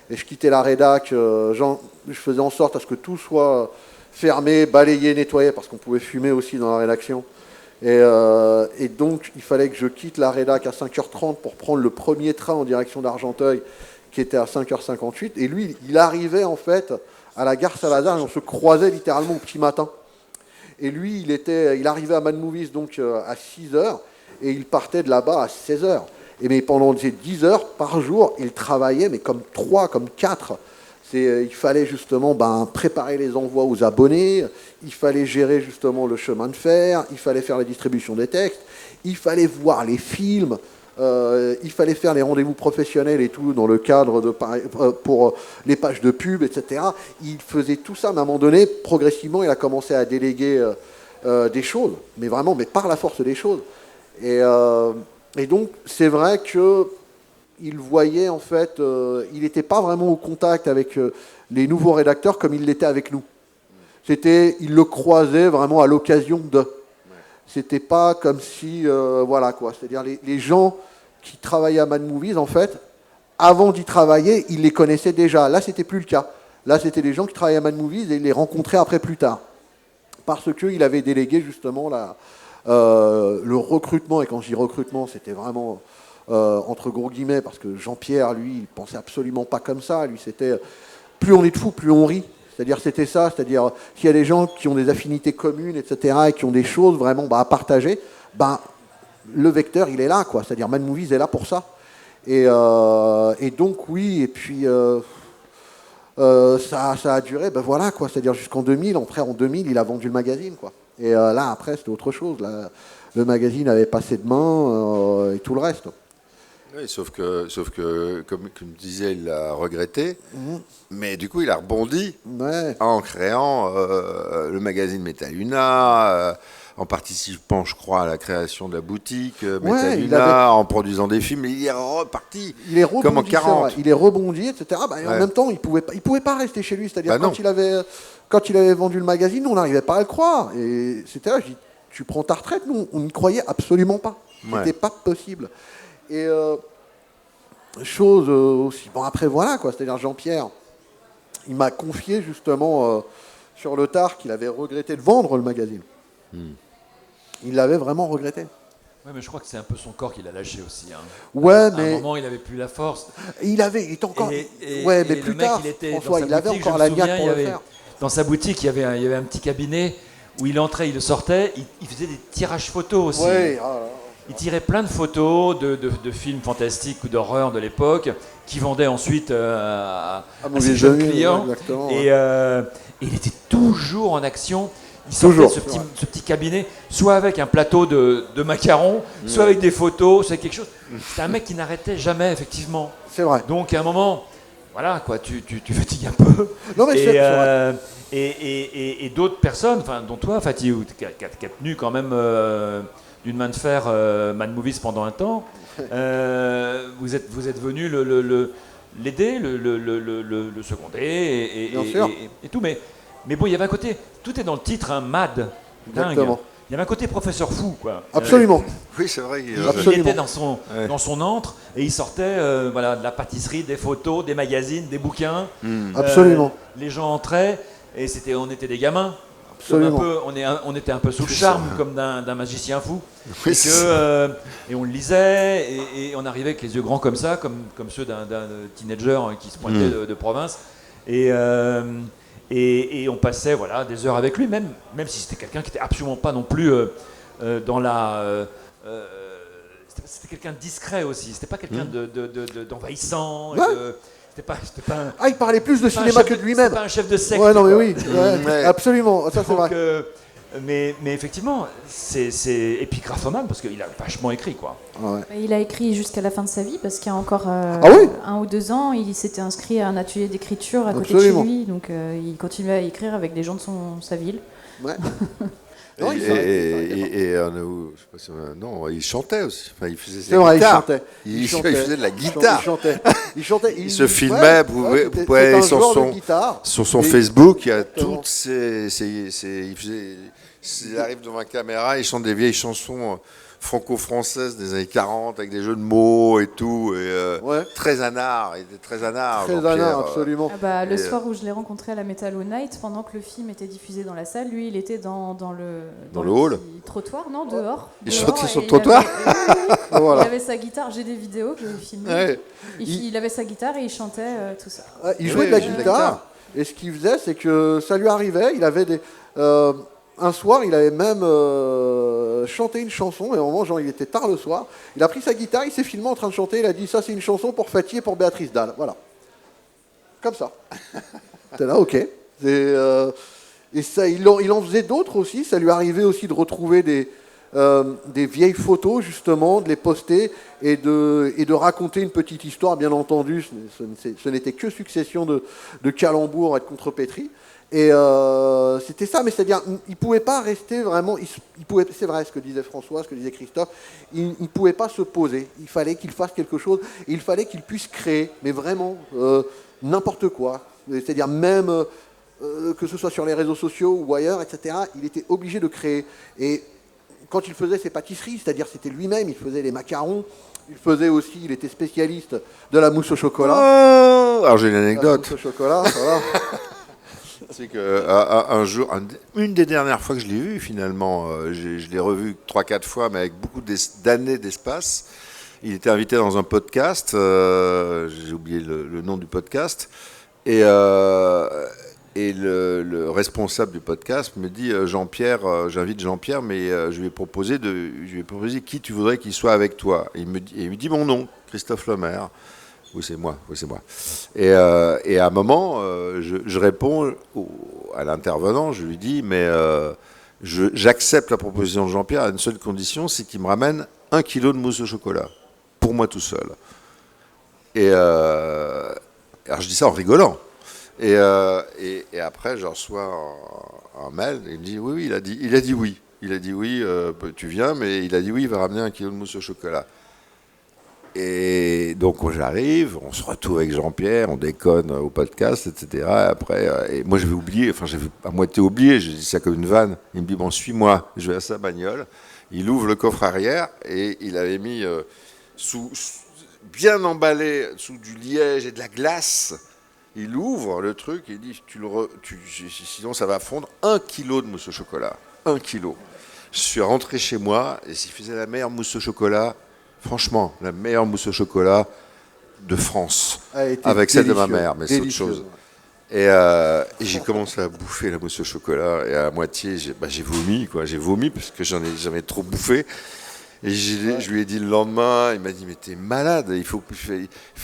et je quittais la rédac, je faisais en sorte à ce que tout soit fermé, balayé, nettoyé, parce qu'on pouvait fumer aussi dans la rédaction. Et donc, il fallait que je quitte la rédac à 5h30 pour prendre le premier train en direction d'Argenteuil, qui était à 5h58. Et lui, il arrivait, en fait, à la gare Saint-Lazare, et on se croisait littéralement au petit matin. Et lui, il arrivait à Mad Movies donc, à 6h, et il partait de là-bas à 16h. Mais pendant ces 10 heures par jour, il travaillait, mais comme 3, comme 4. Il fallait justement préparer les envois aux abonnés, il fallait gérer justement le chemin de fer, il fallait faire la distribution des textes, il fallait voir les films, il fallait faire les rendez-vous professionnels et tout dans le cadre pour les pages de pub, etc. Il faisait tout ça, mais à un moment donné, progressivement, il a commencé à déléguer des choses, mais par la force des choses. Et donc, c'est vrai que il voyait, en fait, il n'était pas vraiment au contact avec les nouveaux rédacteurs comme il l'était avec nous. Il le croisait vraiment à l'occasion de. C'était pas comme si, c'est-à-dire les gens qui travaillaient à Mad Movies, en fait, avant d'y travailler, ils les connaissaient déjà. Là, c'était plus le cas. Là, c'était des gens qui travaillaient à Mad Movies et ils les rencontraient après plus tard. Parce qu'il avait délégué justement le recrutement, et quand je dis recrutement, c'était vraiment... entre gros guillemets, parce que Jean-Pierre, lui, il pensait absolument pas comme ça. Lui, c'était plus on est de fous, plus on rit. C'est-à-dire, c'était ça. C'est-à-dire, s'il y a des gens qui ont des affinités communes, etc., et qui ont des choses vraiment à partager, le vecteur, il est là, quoi. C'est-à-dire, Mad Movies est là pour ça. Et donc, oui, et puis ça a duré, quoi. C'est-à-dire jusqu'en 2000. Après, en 2000, il a vendu le magazine, quoi. Et là, après, c'était autre chose. Là, le magazine avait passé de main et tout le reste. Oui, sauf que comme tu me disais, il l'a regretté, mais du coup, il a rebondi en créant le magazine Metaluna, en participant, je crois, à la création de la boutique Metaluna, en produisant des films, et il est reparti comme en 40. Il est rebondi, etc. En même temps, il pouvait pas rester chez lui, c'est-à-dire quand il avait vendu le magazine, on n'arrivait pas à le croire. Et c'était là, je dis, tu prends ta retraite, nous, on n'y croyait absolument pas. C'était pas possible. Et chose aussi... après, quoi. C'est-à-dire, Jean-Pierre, il m'a confié, justement, sur le tard, qu'il avait regretté de vendre le magazine. Il l'avait vraiment regretté. Oui, mais je crois que c'est un peu son corps qui l'a lâché aussi. Hein. Ouais, à mais... un moment, il n'avait plus la force. Il était encore... mais plus tard, François, il avait encore la niaque pour le faire. Dans sa boutique, il y avait un petit cabinet où il entrait, il sortait, il faisait des tirages photos aussi. Ouais, il tirait plein de photos de films fantastiques ou d'horreur de l'époque, qui vendait ensuite à ses jeunes clients. Et il était toujours en action. Il sortait de ce petit cabinet, soit avec un plateau de macarons, soit avec des photos, soit quelque chose. C'était un mec qui n'arrêtait jamais, effectivement. C'est vrai. Donc à un moment, voilà, quoi, tu fatigues un peu. Non, mais c'est vrai. Et d'autres personnes, dont toi, Fatih, qui a tenu quand même d'une main de fer Mad Movies pendant un temps, vous êtes venu l'aider, le seconder et tout. Mais bon, il y avait un côté, tout est dans le titre, Mad, dingue. Il y avait un côté professeur fou, quoi. Absolument. Oui, c'est vrai. Il était dans son antre et il sortait de la pâtisserie, des photos, des magazines, des bouquins. Absolument. Les gens entraient. Et on était des gamins. Absolument. On était un peu sous le charme, comme d'un magicien fou. Oui, Et on le lisait, et on arrivait avec les yeux grands comme ça, comme ceux d'un teenager qui se pointait de province. Et on passait des heures avec lui, même si c'était quelqu'un qui n'était absolument pas non plus dans la... c'était quelqu'un de discret aussi, c'était pas quelqu'un d'envahissant. Ouais. C'était pas Il parlait plus de cinéma que de lui-même. C'était pas un chef de secte. Ouais, non, mais quoi. oui, Ouais. absolument, ça c'est Donc, vrai. mais effectivement, et puis graphomane, parce qu'il a vachement écrit, quoi. Ouais. Il a écrit jusqu'à la fin de sa vie parce qu'il y a encore oui 1 ou 2 ans, il s'était inscrit à un atelier d'écriture à côté Absolument. de chez lui, donc il continuait à écrire avec des gens de sa ville. Ouais. Non, il s'arrête, non, il chantait aussi. Enfin, il faisait c'est vrai, il guitare. chantait. Il faisait de la guitare. Il chantait. Il se filmait, vous pouvez aller sur son Facebook, il y a Exactement. toutes il arrive devant la caméra, il chante des vieilles chansons franco-françaises des années 40 avec des jeux de mots et tout. Et, très anard, il était très anard. Très Jean-Pierre, anard, absolument. Le soir où je l'ai rencontré à la Metal All Night, pendant que le film était diffusé dans la salle, lui il était dans le hall petit trottoir, non, dehors. Il Dehors, chantait sur et le trottoir. Il avait sa guitare, j'ai des vidéos que j'ai filmées. Ouais. Il avait sa guitare et il chantait tout ça. Ouais, il jouait de la guitare, et ce qu'il faisait, c'est que ça lui arrivait, il avait un soir, il avait même chanté une chanson, et au moment, genre, il était tard le soir, il a pris sa guitare, il s'est filmé en train de chanter, il a dit, ça c'est une chanson pour Fatih et pour Béatrice Dalle, voilà. Comme ça. T'es là, ok. Et ça, il en faisait d'autres aussi, ça lui arrivait aussi de retrouver des vieilles photos, justement, de les poster et de raconter une petite histoire, bien entendu, ce n'était que succession de calembours et de contrepétries. Et c'était ça, mais c'est-à-dire, il ne pouvait pas rester vraiment, c'est vrai ce que disait François, ce que disait Christophe, il ne pouvait pas se poser, il fallait qu'il fasse quelque chose, et il fallait qu'il puisse créer, mais vraiment n'importe quoi, c'est-à-dire même que ce soit sur les réseaux sociaux ou ailleurs, etc., il était obligé de créer. Et quand il faisait ses pâtisseries, c'est-à-dire c'était lui-même, il faisait les macarons, il était spécialiste de la mousse au chocolat. Alors j'ai une anecdote. La mousse au chocolat, voilà. C'est qu'un jour, une des dernières fois que je l'ai vu, finalement, je l'ai revu 3-4 fois, mais avec beaucoup d'années d'espace. Il était invité dans un podcast, j'ai oublié le nom du podcast, et le responsable du podcast me dit Jean-Pierre, j'invite Jean-Pierre, mais je lui ai proposé qui tu voudrais qu'il soit avec toi. Et il me dit mon nom, Christophe Lemaire. Oui, c'est moi. Et à un moment, je réponds à l'intervenant, je lui dis, mais j'accepte la proposition de Jean-Pierre à une seule condition, c'est qu'il me ramène 1 kilo de mousse au chocolat, pour moi tout seul. Et alors je dis ça en rigolant. Et après, je reçois un mail, il me dit, oui, il a dit oui. Il a dit oui, tu viens, mais il a dit oui, il va ramener 1 kilo de mousse au chocolat. Et donc j'arrive, on se retrouve avec Jean-Pierre, on déconne au podcast, etc. Après, et moi j'avais oublié, j'avais à moitié oublié, j'ai dit ça comme une vanne. Il me dit bon, suis-moi, je vais à sa bagnole. Il ouvre le coffre arrière et il avait mis bien emballé sous du liège et de la glace. Il ouvre le truc et il dit sinon ça va fondre 1 kilo de mousse au chocolat. 1 kilo. Je suis rentré chez moi et s'il faisait la meilleure mousse au chocolat. Franchement, la meilleure mousse au chocolat de France, avec celle de ma mère, mais c'est autre chose. Et j'ai commencé à bouffer la mousse au chocolat, et à moitié, j'ai vomi, quoi. J'ai vomi parce que j'en ai jamais trop bouffé. Et je lui ai dit le lendemain, il m'a dit, mais t'es malade, il faut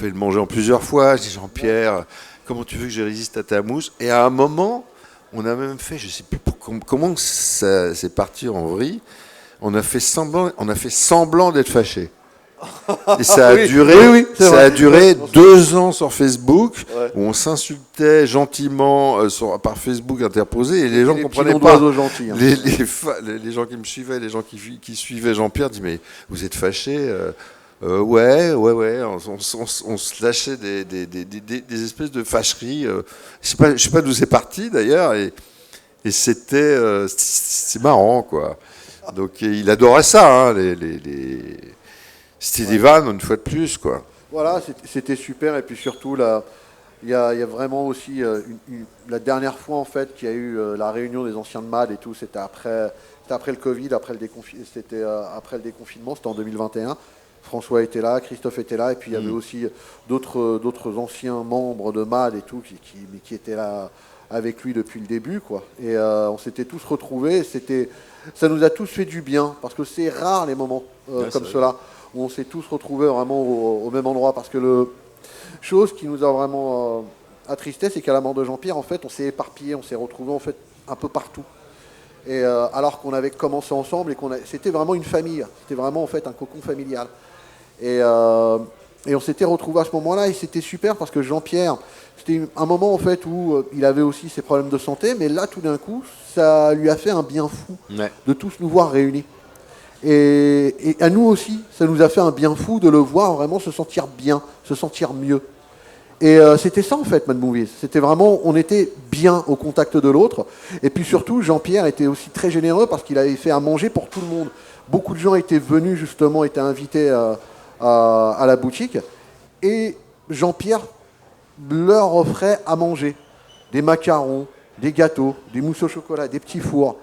le manger en plusieurs fois. Je dis, Jean-Pierre, comment tu veux que je résiste à ta mousse? Et à un moment, on a même fait, je sais plus comment ça c'est parti en vrille, on a fait semblant d'être fâchés. Et ça a duré 2 ans sur Facebook, où on s'insultait gentiment par Facebook interposé, et les gens ne comprenaient pas. Gentils, hein. Les gens qui me suivaient, les gens qui suivaient Jean-Pierre disaient, mais vous êtes fâchés? Ouais, on se lâchait des espèces de fâcheries. Je sais pas d'où c'est parti d'ailleurs, et c'est marrant, quoi. Donc il adorait ça, hein, c'était des vannes une fois de plus, quoi. Voilà, c'était super, et puis surtout Il y a vraiment aussi la dernière fois en fait qu'il y a eu la réunion des anciens de MAD et tout, c'était après le Covid, c'était après le déconfinement, c'était en 2021. François était là, Christophe était là, et puis il y avait aussi d'autres anciens membres de MAD et tout qui étaient là avec lui depuis le début, quoi. Et on s'était tous retrouvés, ça nous a tous fait du bien, parce que c'est rare les moments comme cela, où on s'est tous retrouvés vraiment au même endroit, parce que chose qui nous a vraiment attristé, c'est qu'à la mort de Jean-Pierre, en fait, on s'est éparpillé, on s'est retrouvés en fait un peu partout. Et alors qu'on avait commencé ensemble et c'était vraiment une famille, c'était vraiment en fait un cocon familial. Et on s'était retrouvés à ce moment-là et c'était super parce que Jean-Pierre, c'était un moment en fait où il avait aussi ses problèmes de santé, mais là tout d'un coup, ça lui a fait un bien fou de tous nous voir réunis. Et à nous aussi, ça nous a fait un bien fou de le voir vraiment se sentir bien, se sentir mieux. Et c'était ça en fait, Mad Movies. C'était vraiment, on était bien au contact de l'autre. Et puis surtout, Jean-Pierre était aussi très généreux parce qu'il avait fait à manger pour tout le monde. Beaucoup de gens étaient venus justement, étaient invités à la boutique. Et Jean-Pierre leur offrait à manger des macarons, des gâteaux, des mousses au chocolat, des petits fours.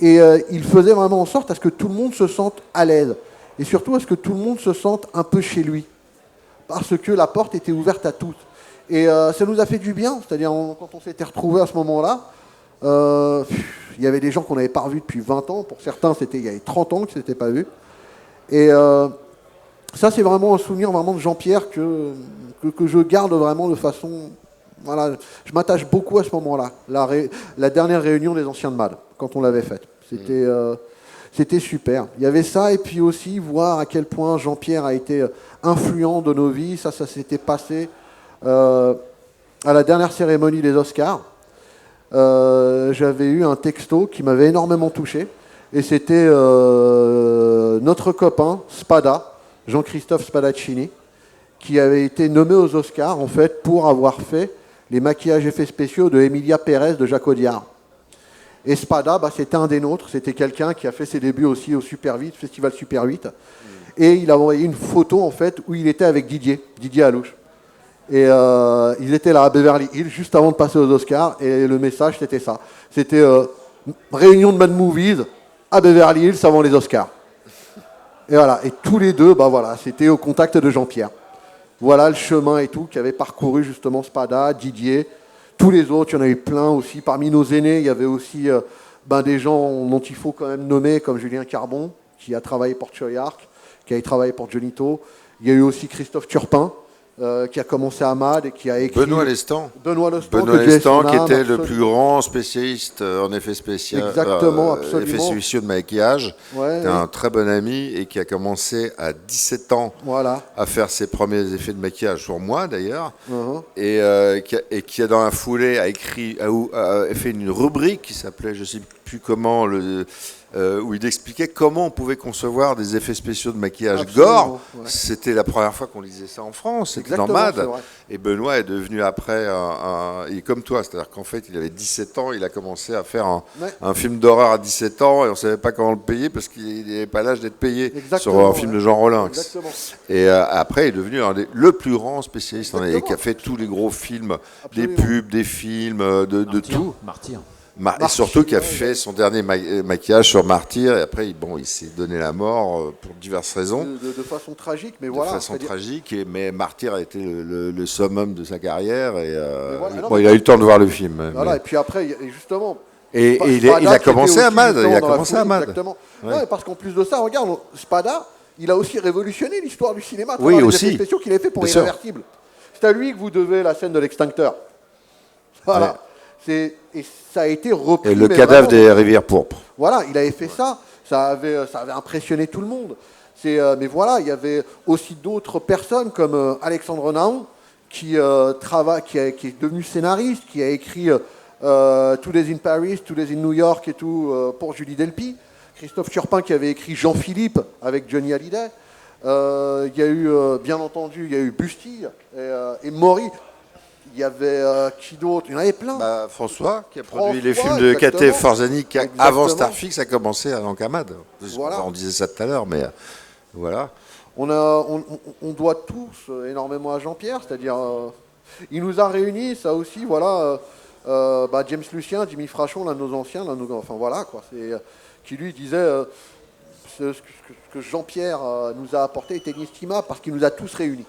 Et il faisait vraiment en sorte à ce que tout le monde se sente à l'aise. Et surtout à ce que tout le monde se sente un peu chez lui. Parce que la porte était ouverte à tous. Et ça nous a fait du bien, c'est-à-dire quand on s'était retrouvés à ce moment-là, il y avait des gens qu'on n'avait pas revus depuis 20 ans, pour certains il y avait 30 ans que ne s'était pas vu. Et ça c'est vraiment un souvenir vraiment de Jean-Pierre que je garde vraiment de façon... Voilà, je m'attache beaucoup à ce moment-là, la dernière réunion des anciens de MAD, quand on l'avait faite. C'était super. Il y avait ça, et puis aussi voir à quel point Jean-Pierre a été influent de nos vies, ça s'était passé... à la dernière cérémonie des Oscars, j'avais eu un texto qui m'avait énormément touché. Et c'était notre copain, Spada, Jean-Christophe Spadaccini, qui avait été nommé aux Oscars, en fait, pour avoir fait les maquillages effets spéciaux de Emilia Pérez de Jacques Audiard. Et Spada, c'était un des nôtres. C'était quelqu'un qui a fait ses débuts aussi au Super 8, Festival Super 8. Et il a envoyé une photo, en fait, où il était avec Didier Alouche. Et ils étaient là à Beverly Hills juste avant de passer aux Oscars et le message c'était ça. C'était réunion de Mad Movies à Beverly Hills avant les Oscars. Et voilà, et tous les deux, c'était au contact de Jean-Pierre. Voilà le chemin et tout qu'avait parcouru justement Spada, Didier, tous les autres, il y en a eu plein aussi. Parmi nos aînés, il y avait aussi des gens dont il faut quand même nommer, comme Julien Carbon, qui a travaillé pour Choyark, qui a travaillé pour Jonito. Il y a eu aussi Christophe Turpin, qui a commencé à MAD et qui a écrit... Benoît Lestan, qui était le plus grand spécialiste en effets spéciaux, effets spéciaux de maquillage. C'était un très bon ami et qui a commencé à 17 ans à faire ses premiers effets de maquillage sur moi d'ailleurs, et qui a dans la foulée a fait une rubrique qui s'appelait, je ne sais plus comment, où il expliquait comment on pouvait concevoir des effets spéciaux de maquillage gore. C'était la première fois qu'on lisait ça en France, c'était dans MAD. Et Benoît est devenu après, il est comme toi, c'est-à-dire qu'en fait il avait 17 ans, il a commencé à faire un film d'horreur à 17 ans et on ne savait pas comment le payer parce qu'il n'avait pas l'âge d'être payé sur un film de Jean Rollin. Et après il est devenu le plus grand spécialiste et qui a fait tous les gros films, des pubs, des films, de tout. Martyr. Et surtout qui a fait son dernier maquillage sur Martyr, et après il s'est donné la mort pour diverses raisons. De façon tragique, mais voilà. De façon tragique, mais Martyr a été le summum de sa carrière, et il a eu le temps de voir le film. Voilà, et puis après, justement... Et il a commencé à MAD. Exactement. Ouais, parce qu'en plus de ça, regarde, Spada, il a aussi révolutionné l'histoire du cinéma. Les effets spéciaux qu'il avait fait pour Irréversible. C'est à lui que vous devez la scène de l'extincteur. Voilà. Et ça a été repris. Et le cadavre des rivières pourpres. Voilà, il avait fait ça. Ça avait impressionné tout le monde. Mais voilà, il y avait aussi d'autres personnes comme Alexandre Naon, qui est devenu scénariste, qui a écrit Two Days in Paris, Two Days in New York et tout pour Julie Delpy. Christophe Turpin qui avait écrit Jean-Philippe avec Johnny Hallyday. Il y a eu, bien entendu, il y a eu Busti et Maury. Il y avait qui d'autre? Il y en avait plein. François, qui a produit les films de Kate Forzani, qui avant Starfix a commencé avant Kamad. On disait ça tout à l'heure, mais voilà. On doit tous énormément à Jean-Pierre, c'est-à-dire Il nous a réunis, ça aussi, voilà. James Lucien, Jimmy Frachon, l'un de nos anciens, enfin voilà, quoi. Qui lui disait ce que Jean-Pierre nous a apporté était inestimable parce qu'il nous a tous réunis.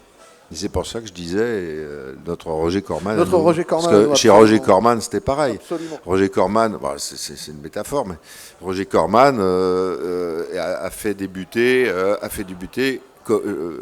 Et c'est pour ça que je disais notre Roger Corman. Roger Corman. Parce que chez Roger Corman, c'était pareil. Absolument. Roger Corman, c'est une métaphore, mais Roger Corman a fait débuter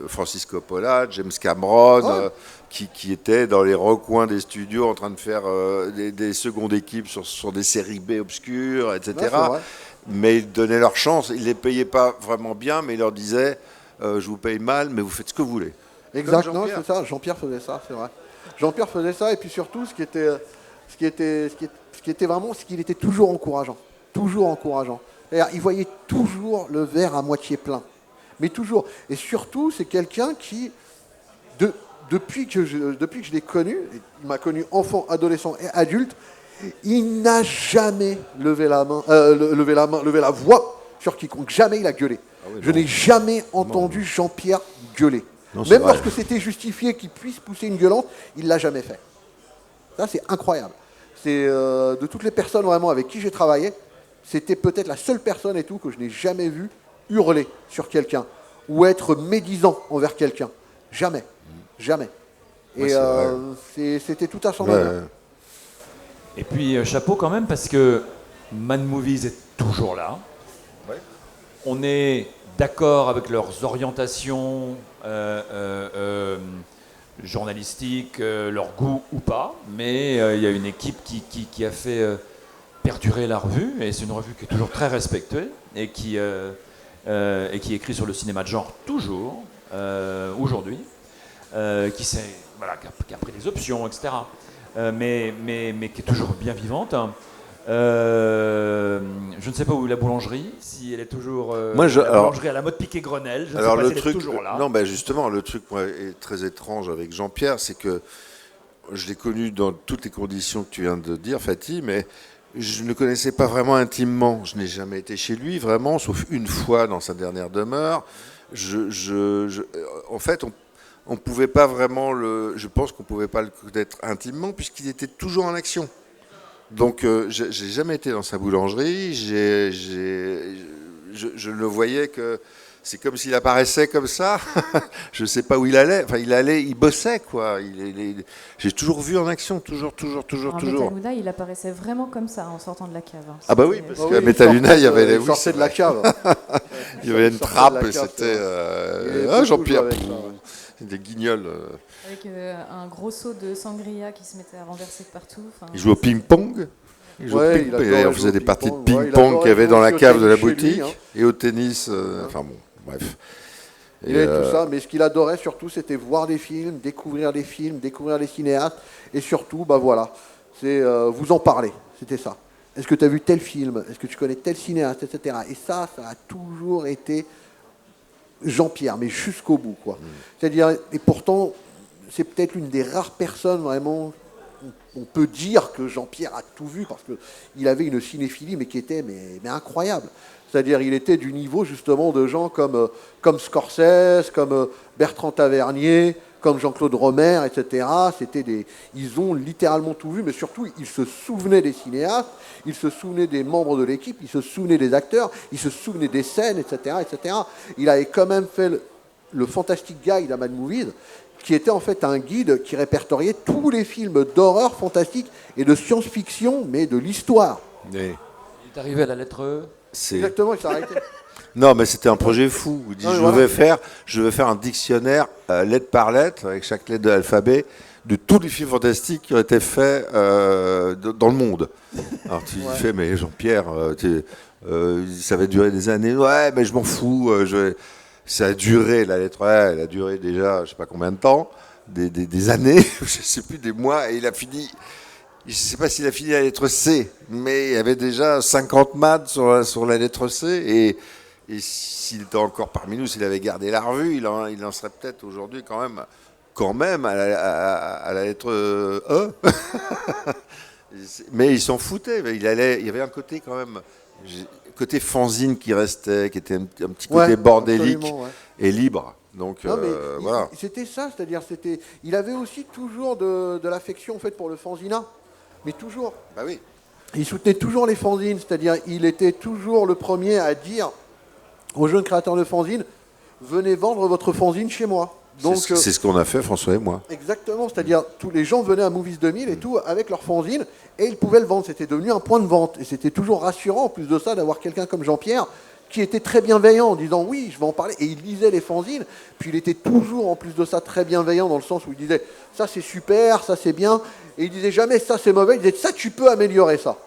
Francis Coppola, James Cameron, qui étaient dans les recoins des studios en train de faire des secondes équipes sur des séries B obscures, etc. Ouais, mais ils donnaient leur chance. Ils ne les payaient pas vraiment bien, mais ils leur disaient je vous paye mal, mais vous faites ce que vous voulez. Exactement, c'est ça. Jean-Pierre faisait ça, c'est vrai. Jean-Pierre faisait ça, et puis surtout, ce qui était vraiment, c'est qu'il était toujours encourageant. Toujours encourageant. C'est-à-dire, il voyait toujours le verre à moitié plein. Mais toujours. Et surtout, c'est quelqu'un qui, depuis que je l'ai connu, il m'a connu enfant, adolescent et adulte, il n'a jamais levé la voix sur quiconque. Jamais il a gueulé. Ah oui, je n'ai jamais entendu Jean-Pierre gueuler. Non, même lorsque c'était justifié qu'il puisse pousser une gueulante, il ne l'a jamais fait. Ça, c'est incroyable. C'est de toutes les personnes vraiment avec qui j'ai travaillé, c'était peut-être la seule personne et tout que je n'ai jamais vu hurler sur quelqu'un ou être médisant envers quelqu'un. Jamais. Jamais. Et c'était tout à son honneur. Et puis, chapeau quand même, parce que Mad Movies est toujours là. Ouais. On est d'accord avec leurs orientations journalistiques, leur goût ou pas, mais il y a une équipe qui a fait perdurer la revue, et c'est une revue qui est toujours très respectée, et qui écrit sur le cinéma de genre toujours, aujourd'hui, qui a pris des options, etc., mais qui est toujours bien vivante. Je ne sais pas où est la boulangerie, si elle est toujours boulangerie à la mode Piquet-Grenelle, je ne sais pas si elle est toujours là. Non, justement, le truc est très étrange avec Jean-Pierre, c'est que je l'ai connu dans toutes les conditions que tu viens de dire, Fatih, mais je ne le connaissais pas vraiment intimement. Je n'ai jamais été chez lui, vraiment, sauf une fois dans sa dernière demeure. En fait, on pouvait pas vraiment je pense qu'on pouvait pas le connaître intimement, puisqu'il était toujours en action. Donc, j'ai jamais été dans sa boulangerie. Je le voyais que c'est comme s'il apparaissait comme ça. Je sais pas où il allait. Enfin, il bossait, quoi. J'ai toujours vu en action, toujours. Metaluna, il apparaissait vraiment comme ça en sortant de la cave. Ah bah oui, parce qu'à Metaluna, il y avait il sortait de la cave. Il y avait une trappe et c'était Jean-Pierre. Des guignols. Avec un gros seau de sangria qui se mettait à renverser partout. Il jouait au ping-pong. On faisait des parties de ping-pong qu'il y avait dans la cave de la boutique. Et au tennis. Enfin bon, bref. Il avait tout ça, mais ce qu'il adorait surtout, c'était voir des films, découvrir les cinéastes. Et surtout, c'est vous en parler. C'était ça. Est-ce que tu as vu tel film? Est-ce que tu connais tel cinéaste, etc. Et ça a toujours été Jean-Pierre, mais jusqu'au bout, quoi. C'est-à-dire, et pourtant, c'est peut-être l'une des rares personnes vraiment. On peut dire que Jean-Pierre a tout vu parce qu'il avait une cinéphilie mais qui était mais incroyable. C'est-à-dire, il était du niveau justement de gens comme Scorsese, comme Bertrand Tavernier, comme Jean-Claude Romer, etc. Ils ont littéralement tout vu, mais surtout, ils se souvenaient des cinéastes, ils se souvenaient des membres de l'équipe, ils se souvenaient des acteurs, ils se souvenaient des scènes, etc., etc. Il avait quand même fait le Fantastic Guide à Mad Movies, qui était en fait un guide qui répertoriait tous les films d'horreur fantastique et de science-fiction, mais de l'histoire. Il est arrivé à la lettre E. Exactement, il s'est arrêté. Non, mais c'était un projet fou. Il dit, je vais faire un dictionnaire lettre par lettre, avec chaque lettre de l'alphabet, de tous les films fantastiques qui ont été faits dans le monde. Alors tu fais, mais Jean-Pierre, ça va durer des années. Ouais, mais je m'en fous. Ça a duré, la lettre A, elle a duré déjà, je ne sais pas combien de temps, des années, je ne sais plus, des mois, et il a fini, je ne sais pas s'il a fini la lettre C, mais il y avait déjà 50 maths sur la lettre C, et s'il était encore parmi nous, s'il avait gardé la revue, il en serait peut-être aujourd'hui quand même à la lettre E. Mais il s'en foutait, il y avait un côté quand même... côté fanzine qui restait, qui était un petit côté bordélique et libre. Donc Non, mais voilà. c'était ça, c'est-à-dire il avait aussi toujours de l'affection en fait pour le fanzina, mais toujours. Bah oui. Il soutenait toujours les fanzines, c'est-à-dire il était toujours le premier à dire aux jeunes créateurs de fanzines, venez vendre votre fanzine chez moi. Donc C'est ce qu'on a fait, François et moi. exactement, c'est-à-dire tous les gens venaient à Movies 2000 et tout avec leur fanzine et ils pouvaient le vendre. C'était devenu un point de vente et c'était toujours rassurant en plus de ça d'avoir quelqu'un comme Jean-Pierre qui était très bienveillant en disant oui, je vais en parler. Et il lisait les fanzines, puis il était toujours en plus de ça très bienveillant dans le sens où il disait ça c'est super, ça c'est bien. Et il disait jamais ça c'est mauvais, il disait ça tu peux améliorer ça.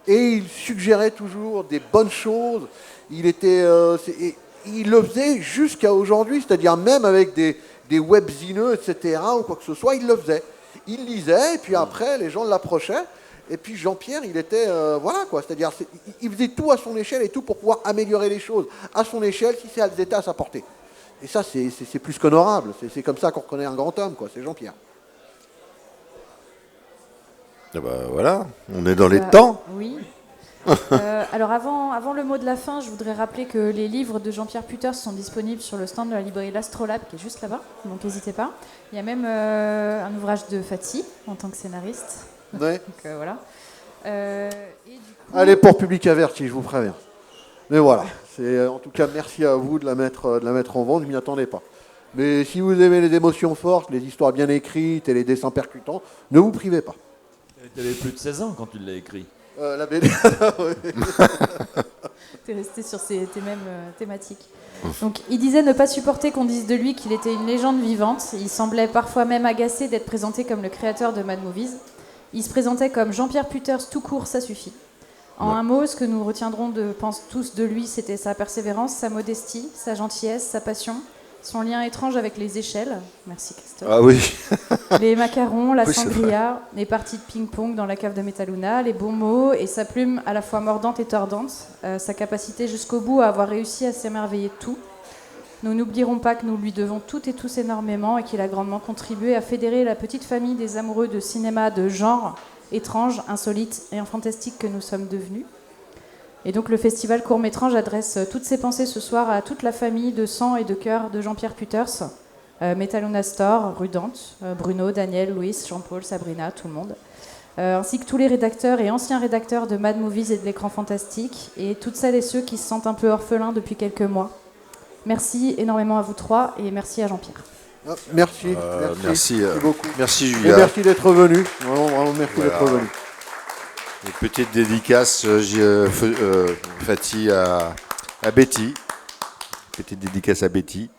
Et il suggérait toujours des bonnes choses. Il le faisait jusqu'à aujourd'hui, c'est-à-dire même avec des webzineux, etc. ou quoi que ce soit, il le faisait. Il lisait et puis après les gens l'approchaient. Et puis Jean-Pierre, il était, voilà quoi, c'est-à-dire il faisait tout à son échelle et tout pour pouvoir améliorer les choses à son échelle si elles étaient à sa portée. Et ça, c'est plus qu'honorable. C'est comme ça qu'on reconnaît un grand homme, quoi. C'est Jean-Pierre. Ah bah, voilà, on est dans les temps. Oui. Alors avant le mot de la fin, je voudrais rappeler que les livres de Jean-Pierre Puters sont disponibles sur le stand de la librairie L'Astrolabe qui est juste là-bas, donc n'hésitez pas. Il y a même un ouvrage de Fatih en tant que scénariste. Ouais. Donc voilà. Et du coup, Allez, pour public averti, je vous préviens. Mais voilà, en tout cas, merci à vous de la mettre en vente, je m'y attendais pas. Mais si vous aimez les émotions fortes, les histoires bien écrites et les dessins percutants, ne vous privez pas. Tu avais plus de 16 ans quand tu l'as écrit. La BD, oui. t'es resté sur ces mêmes thématiques. Donc, il disait ne pas supporter qu'on dise de lui qu'il était une légende vivante. Il semblait parfois même agacé d'être présenté comme le créateur de Mad Movies. Il se présentait comme Jean-Pierre Puters tout court, ça suffit. En un mot, ce que nous retiendrons pense tous de lui, c'était sa persévérance, sa modestie, sa gentillesse, sa passion, son lien étrange avec les échelles. Merci Christophe. Ah oui. Les macarons, la Oui, c'est sangria, les parties de ping-pong dans la cave de Metaluna, les bons mots et sa plume à la fois mordante et tordante, sa capacité jusqu'au bout à avoir réussi à s'émerveiller de tout. Nous n'oublierons pas que nous lui devons toutes et tous énormément et qu'il a grandement contribué à fédérer la petite famille des amoureux de cinéma de genre, étrange, insolite et fantastique que nous sommes devenus. Et donc le festival Court-Métrange adresse toutes ses pensées ce soir à toute la famille de sang et de cœur de Jean-Pierre Puters, Metaluna Store, rue Dante, Bruno, Daniel, Louis, Jean-Paul, Sabrina, tout le monde, ainsi que tous les rédacteurs et anciens rédacteurs de Mad Movies et de l'écran fantastique, et toutes celles et ceux qui se sentent un peu orphelins depuis quelques mois. Merci énormément à vous trois et merci à Jean-Pierre. Ah, merci beaucoup. Merci Et Julia. merci d'être venu. Vraiment, merci d'être venu. Une petite dédicace, Fatih à Betty. Petite dédicace à Betty.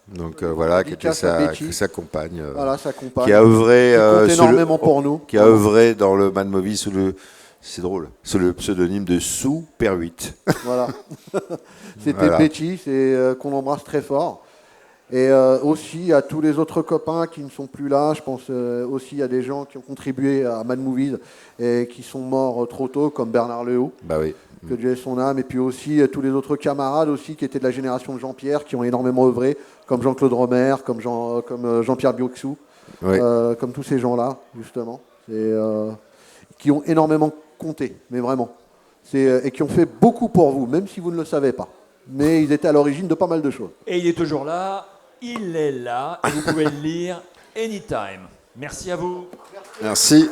Donc voilà, qui était sa compagne. Voilà, sa compagne. Qui a œuvré, qui compte énormément pour nous. Qui a œuvré dans le Mad Movie c'est drôle, sous le pseudonyme de Super 8. Voilà. C'était Voilà. Betty, qu'on embrasse très fort. Et aussi à tous les autres copains qui ne sont plus là. Je pense aussi à des gens qui ont contribué à Mad Movies et qui sont morts trop tôt, comme Bernard Lehaut. Bah oui. Que Dieu ait son âme. Et puis aussi tous les autres camarades aussi qui étaient de la génération de Jean-Pierre, qui ont énormément œuvré, comme Jean-Claude Romer, comme Jean-Pierre Bioxou, Oui. comme tous ces gens-là, justement, qui ont énormément compté, mais vraiment. Et qui ont fait beaucoup pour vous, même si vous ne le savez pas. Mais ils étaient à l'origine de pas mal de choses. Et il est toujours là, il est là, et vous pouvez le lire anytime. Merci à vous. Merci.